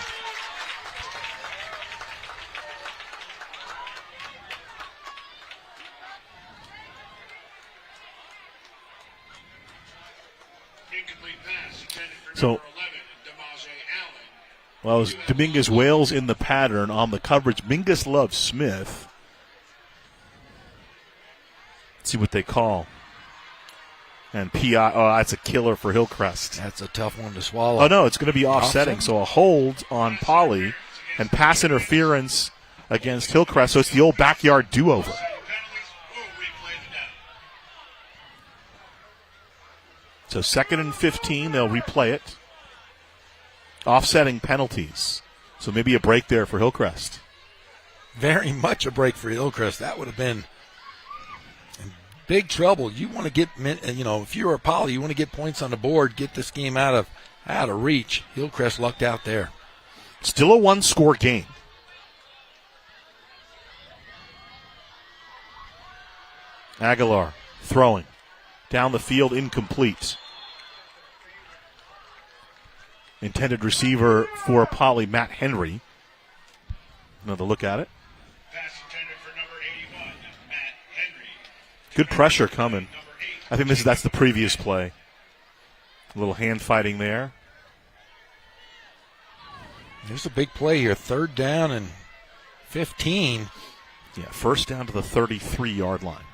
So, well, it was Dominguez Wales in the pattern on the coverage. Mingus loves Smith. Let's see what they call. And P.I. Oh, that's a killer for Hillcrest. That's a tough one to swallow. Oh, no, it's going to be offsetting. So a hold on Poly and pass interference against Hillcrest. So it's the old backyard do-over. So 2nd and 15, they'll replay it. Offsetting penalties. So maybe a break there for Hillcrest. Very much a break for Hillcrest. That would have been in big trouble. You want to get, if you're a Poly, you want to get points on the board, get this game out of reach. Hillcrest lucked out there. Still a one-score game. Aguilar throwing. Down the field, incomplete. Intended receiver for Poly, Matt Henry. Another look at it. Good pressure coming. I think that's the previous play. A little hand fighting there. There's a big play here. 3rd down and 15. Yeah, 1st down to the 33-yard line.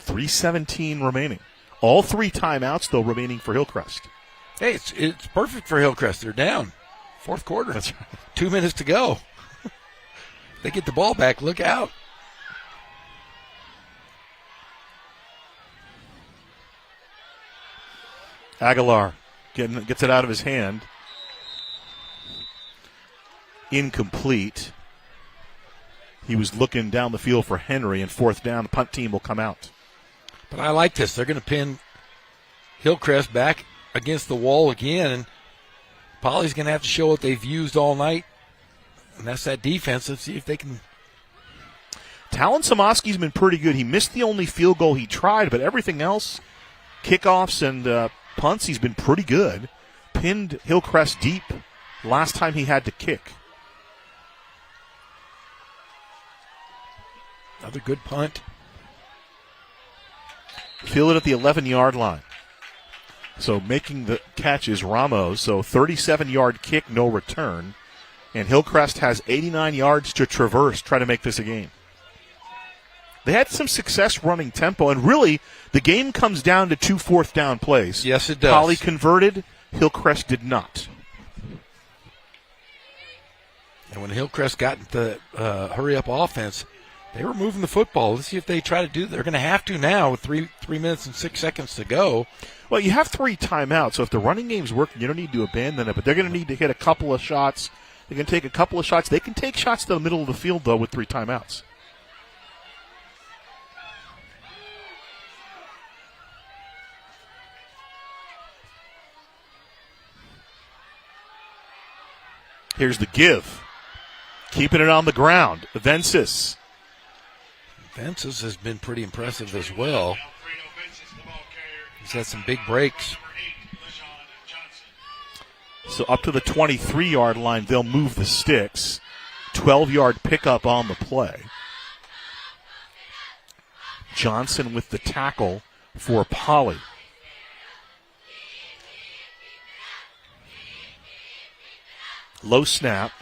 3:17 remaining. All 3 timeouts, though, remaining for Hillcrest. Hey, it's perfect for Hillcrest. They're down. 4th quarter. That's right. 2 minutes to go. They get the ball back. Look out. Aguilar gets it out of his hand. Incomplete. He was looking down the field for Henry, and 4th down, the punt team will come out. But I like this. They're going to pin Hillcrest back against the wall again, and Poly's going to have to show what they've used all night, and that's that defense. Let's see if they can. Talon Samoski's been pretty good. He missed the only field goal he tried, but everything else, kickoffs and punts, he's been pretty good. Pinned Hillcrest deep last time he had to kick. Another good punt. Fielded at the 11-yard line. So making the catch is Ramos. So 37-yard kick, no return. And Hillcrest has 89 yards to traverse, try to make this a game. They had some success running tempo, and really the game comes down to 2 4th down plays. Yes, it does. Poly converted, Hillcrest did not. And when Hillcrest got the hurry-up offense, they were moving the football. Let's see if they try to do that. They're going to have to now with 3 minutes and 6 seconds to go. Well, you have 3 timeouts, so if the running game's working, you don't need to abandon it, but they're going to need to hit a couple of shots. They can take a couple of shots. They can take shots to the middle of the field, though, with 3 timeouts. Here's the give. Keeping it on the ground. Vences. Vences has been pretty impressive as well. He's had some big breaks. So up to the 23-yard line, they'll move the sticks. 12-yard pickup on the play. Johnson with the tackle for Poly. Low snap.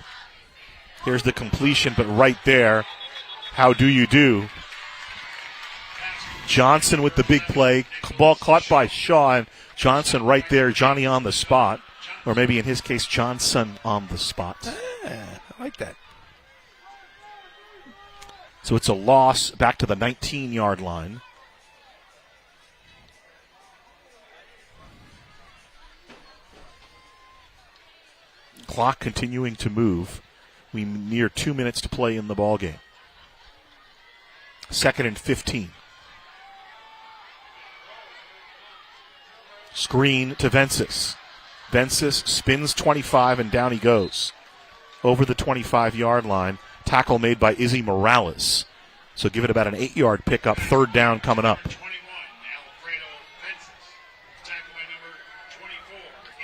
Here's the completion, but right there, how do you do? Johnson with the big play. Ball caught by Shaw, and Johnson right there, Johnny on the spot. Or maybe in his case, Johnson on the spot. I like that. So it's a loss back to the 19-yard line. Clock continuing to move. We near 2 minutes to play in the ball game. 2nd and 15. Screen to Vences. Vences spins 25 and down he goes. Over the 25-yard line. Tackle made by Izzy Morales. So give it about an 8-yard pickup. Third down coming up. 21, Alfredo Vences. Tackle by number 24,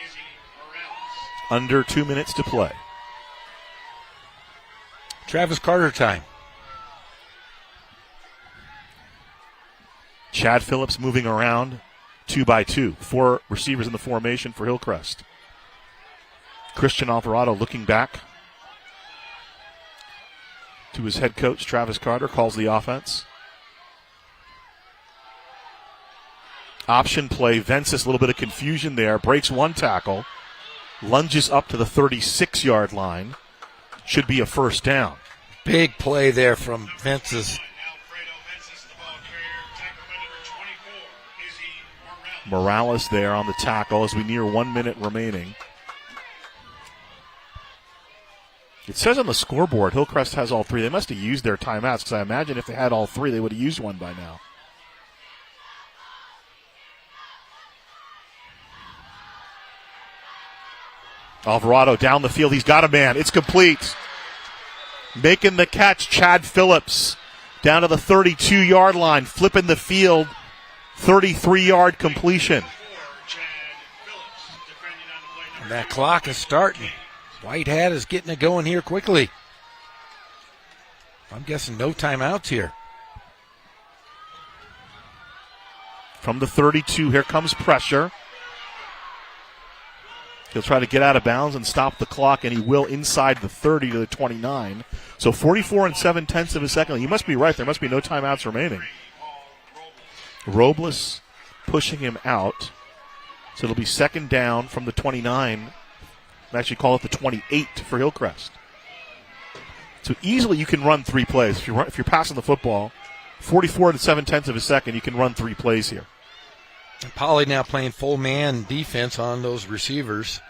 Izzy Morales. Under 2 minutes to play. Travis Carter time. Chad Phillips moving around 2 by 2. 4 receivers in the formation for Hillcrest. Christian Alvarado looking back to his head coach, Travis Carter, calls the offense. Option play, Vences, a little bit of confusion there. Breaks one tackle. Lunges up to the 36-yard line. Should be a first down. Big play there from Vences. Morales there on the tackle as we near 1 minute remaining. It says on the scoreboard Hillcrest has all 3. They must have used their timeouts because I imagine if they had all 3, they would have used one by now. Alvarado down the field. He's got a man. It's complete. Making the catch, Chad Phillips. Down to the 32-yard line. Flipping the field. 33-yard completion. And that clock is starting. White Hat is getting it going here quickly. I'm guessing no timeouts here. From the 32, here comes pressure. He'll try to get out of bounds and stop the clock, and he will inside the 30 to the 29. So 44 7/10 of a second. You must be right. There must be no timeouts remaining. Robles pushing him out. So it'll be second down from the 29. I actually call it the 28 for Hillcrest. So easily you can run 3 plays. If you're passing the football, 44 7/10 of a second, you can run 3 plays here. And Poly now playing full man defense on those receivers.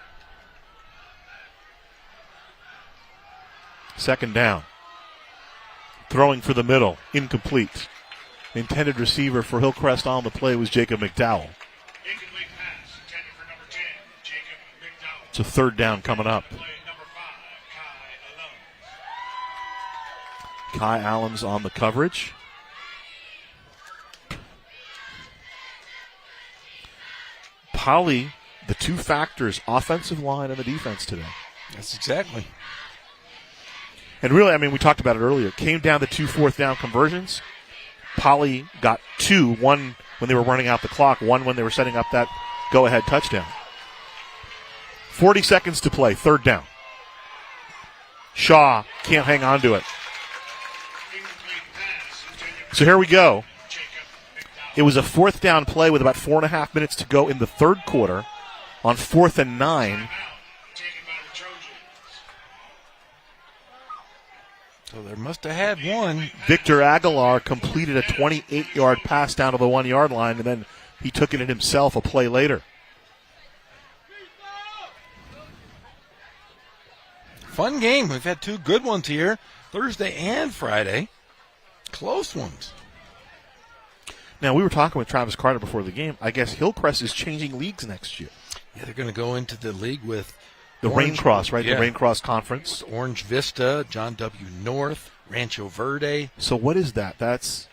Second down. Throwing for the middle. Incomplete. The intended receiver for Hillcrest on the play was Jacob McDowell. Incomplete pass intended for number 10, Jacob McDowell. It's a third down coming up. Play number 5, Kai Allums on the coverage. Poly, the 2 factors, offensive line and the defense today. That's exactly. And really, I mean, we talked about it earlier. It came down to 2 fourth-down conversions. Poly got 2, one when they were running out the clock, one when they were setting up that go-ahead touchdown. 40 seconds to play, third down. Shaw can't hang on to it. So here we go. It was a fourth down play with about 4.5 minutes to go in the third quarter on 4th and 9. So there must have had one. Victor Aguilar completed a 28-yard pass down to the 1-yard line, and then he took it himself a play later. Fun game. We've had 2 good ones here, Thursday and Friday. Close ones. Now, we were talking with Travis Carter before the game. I guess Hillcrest is changing leagues next year. Yeah, they're going to go into the league with the Raincross, right? Yeah. The Raincross Conference. Orange Vista, John W. North, Rancho Verde. So what is that? That's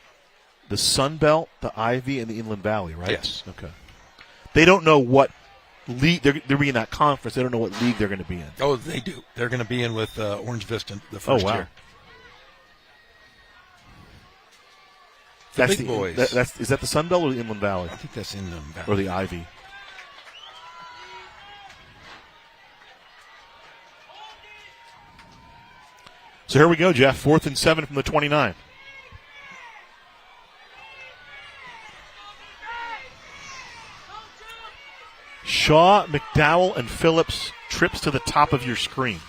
the Sun Belt, the Ivy, and the Inland Valley, right? Yes. Okay. They don't know what league they're in that conference. They don't know what league they're going to be in. Oh, they do. They're going to be in with Orange Vista the first year. The big boys. Is that the Sun Belt or the Inland Valley? I think that's Inland Valley. Or the Ivy. So here we go, Jeff. 4th and 7 from the 29. Shaw, McDowell, and Phillips trips to the top of your screen.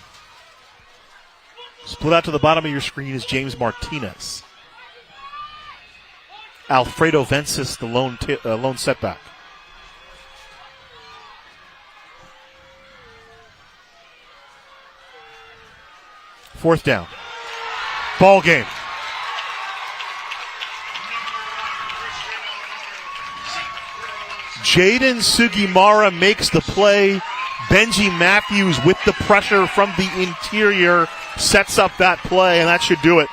Split out to the bottom of your screen is James Martinez. Alfredo Vences, the lone setback. Fourth down. Ball game. Jaden Sugimara makes the play. Benji Matthews with the pressure from the interior sets up that play, and that should do it.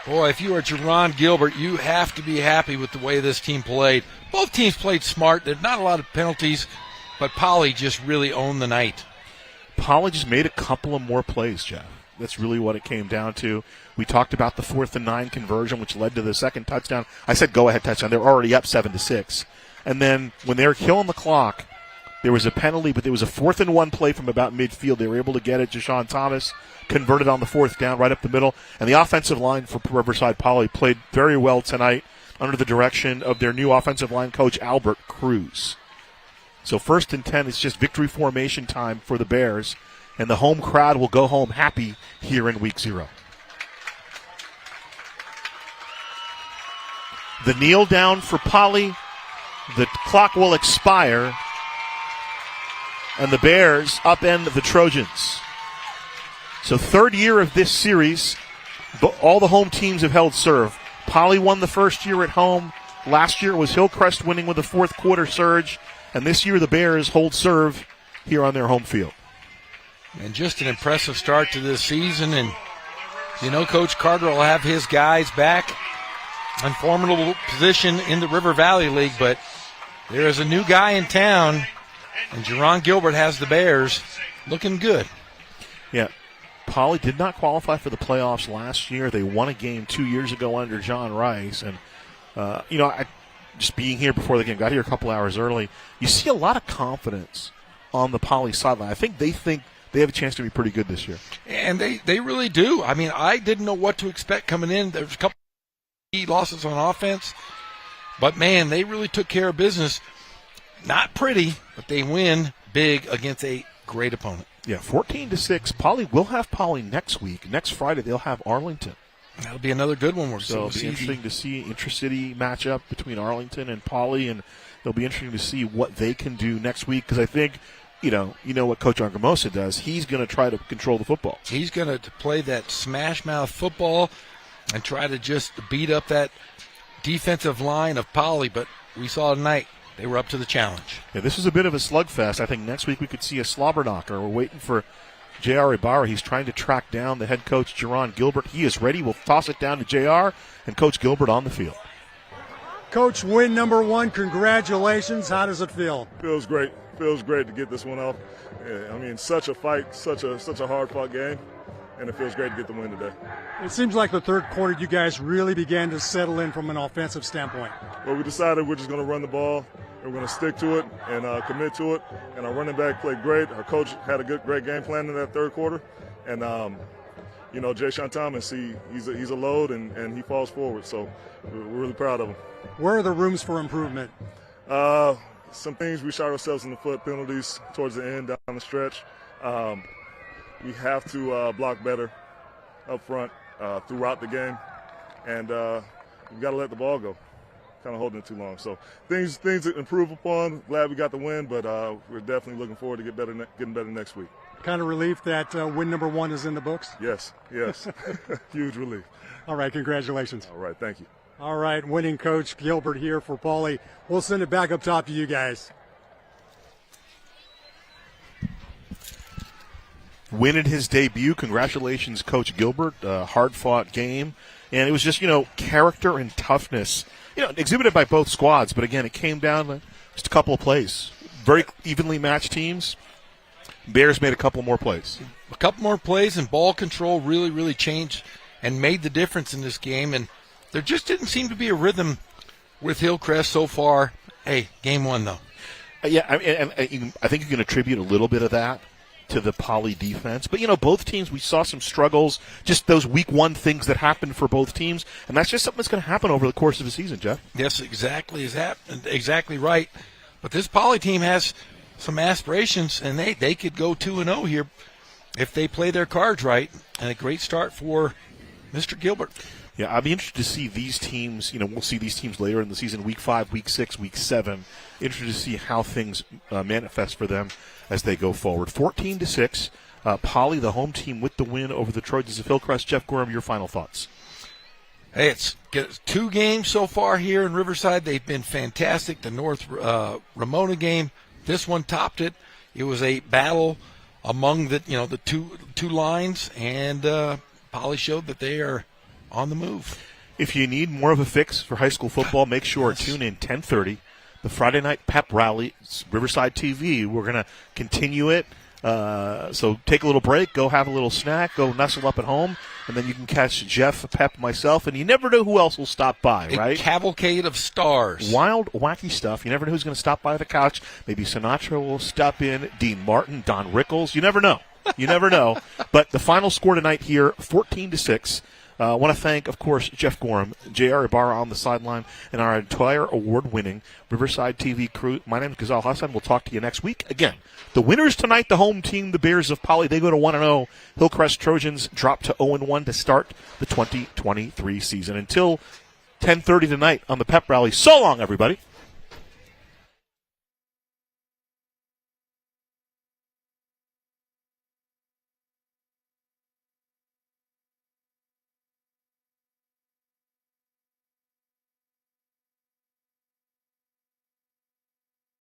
Boy, if you are Jerron Gilbert, you have to be happy with the way this team played. Both teams played smart. There's not a lot of penalties, but Poly just really owned the night. Poly just made a couple of more plays, Jeff. That's really what it came down to. We talked about the 4th and 9 conversion, which led to the second touchdown. I said go-ahead touchdown. They're already up 7-6. And then when they were killing the clock, there was a penalty, but there was a 4th and 1 play from about midfield. They were able to get it. Jashawn Thomas converted on the 4th down right up the middle. And the offensive line for Riverside Poly played very well tonight under the direction of their new offensive line coach, Albert Cruz. So 1st and 10, it's just victory formation time for the Bears. And the home crowd will go home happy here in week 0. The kneel down for Poly. The clock will expire. And the Bears upend the Trojans. So 3rd year of this series, all the home teams have held serve. Poly won the first year at home. Last year it was Hillcrest winning with a 4th quarter surge. And this year the Bears hold serve here on their home field. And just an impressive start to this season. And, you know, Coach Carter will have his guys back in formidable position in the River Valley League. But there is a new guy in town, and Jerron Gilbert has the Bears looking good. Yeah. Poly did not qualify for the playoffs last year. They won a game 2 years ago under John Rice. And, just being here before the game, got here a couple hours early, you see a lot of confidence on the Poly sideline. I think they have a chance to be pretty good this year. And they really do. I mean, I didn't know what to expect coming in. There was a couple of losses on offense. But, man, they really took care of business. Not pretty, but they win big against a great opponent. Yeah, 14-6. Poly will have Poly next week. Next Friday they'll have Arlington. That'll be another good one. So it'll be interesting to see intracity matchup between Arlington and Poly, and it'll be interesting to see what they can do next week, because I think, you know what Coach Argamosa does. He's going to try to control the football. He's going to play that smash mouth football and try to just beat up that defensive line of Poly, but we saw tonight they were up to the challenge. Yeah, this is a bit of a slugfest. I think next week we could see a slobber knocker. We're waiting for J.R. Ibarra. He's trying to track down the head coach, Jerron Gilbert. He is ready. We'll toss it down to J.R. and Coach Gilbert on the field. Coach, win number 1. Congratulations. How does it feel? Feels great. Feels great to get this one off. Yeah, I mean, such a fight, such a hard-fought game, and it feels great to get the win today. It seems like the 3rd quarter you guys really began to settle in from an offensive standpoint. Well, we decided we're just going to run the ball, and we're going to stick to it and commit to it. And our running back played great. Our coach had a great game plan in that 3rd quarter. And, Jashawn Thomas, he's a load, and he falls forward. So we're really proud of him. Where are the rooms for improvement? Some things we shot ourselves in the foot, penalties towards the end, down the stretch. We have to block better up front throughout the game, and we've got to let the ball go. Kind of holding it too long. So things to improve upon. Glad we got the win, but we're definitely looking forward to getting better next week. Kind of relief that win number 1 is in the books? Yes. Huge relief. All right, congratulations. All right, thank you. All right, winning Coach Gilbert here for Poly. We'll send it back up top to you guys. Winning his debut. Congratulations, Coach Gilbert. Hard-fought game. And it was just, character and toughness, exhibited by both squads. But, again, it came down to just a couple of plays. Very evenly matched teams. Bears made a couple more plays. A couple more plays, and ball control really, really changed and made the difference in this game. And there just didn't seem to be a rhythm with Hillcrest so far. Hey, game 1, though. I think you can attribute a little bit of that to the Poly defense. But, both teams, we saw some struggles, just those week 1 things that happened for both teams. And that's just something that's going to happen over the course of the season, Jeff. Yes, exactly right. But this Poly team has some aspirations, and they could go 2-0 here if they play their cards right. And a great start for Mr. Gilbert. Yeah, I'll be interested to see these teams. We'll see these teams later in the season, week 5, week 6, week 7. Interested to see how things manifest for them as they go forward. 14-6, Poly, the home team, with the win over the Trojans of Hillcrest. Jeff Gorham, your final thoughts. Hey, it's 2 games so far here in Riverside. They've been fantastic. The North Ramona game, this one topped it. it was a battle among the two lines, and Poly showed that they are on the move. If you need more of a fix for high school football, make sure to tune in 10:30, the Friday night pep rally, Riverside TV. We're going to continue it. So take a little break, go have a little snack, go nestle up at home, and then you can catch Jeff, Pep, myself, and you never know who else will stop by, right? A cavalcade of stars. Wild, wacky stuff. You never know who's going to stop by the couch. Maybe Sinatra will stop in, Dean Martin, Don Rickles. You never know. You never know. But the final score tonight here, 14-6. I want to thank, of course, Jeff Gorham, J.R. Ibarra on the sideline, and our entire award-winning Riverside TV crew. My name is Ghazal Hassan. We'll talk to you next week. Again, the winners tonight, the home team, the Bears of Poly, they go to 1-0. Hillcrest Trojans drop to 0-1 to start the 2023 season. Until 10:30 tonight on the Pep Rally. So long, everybody.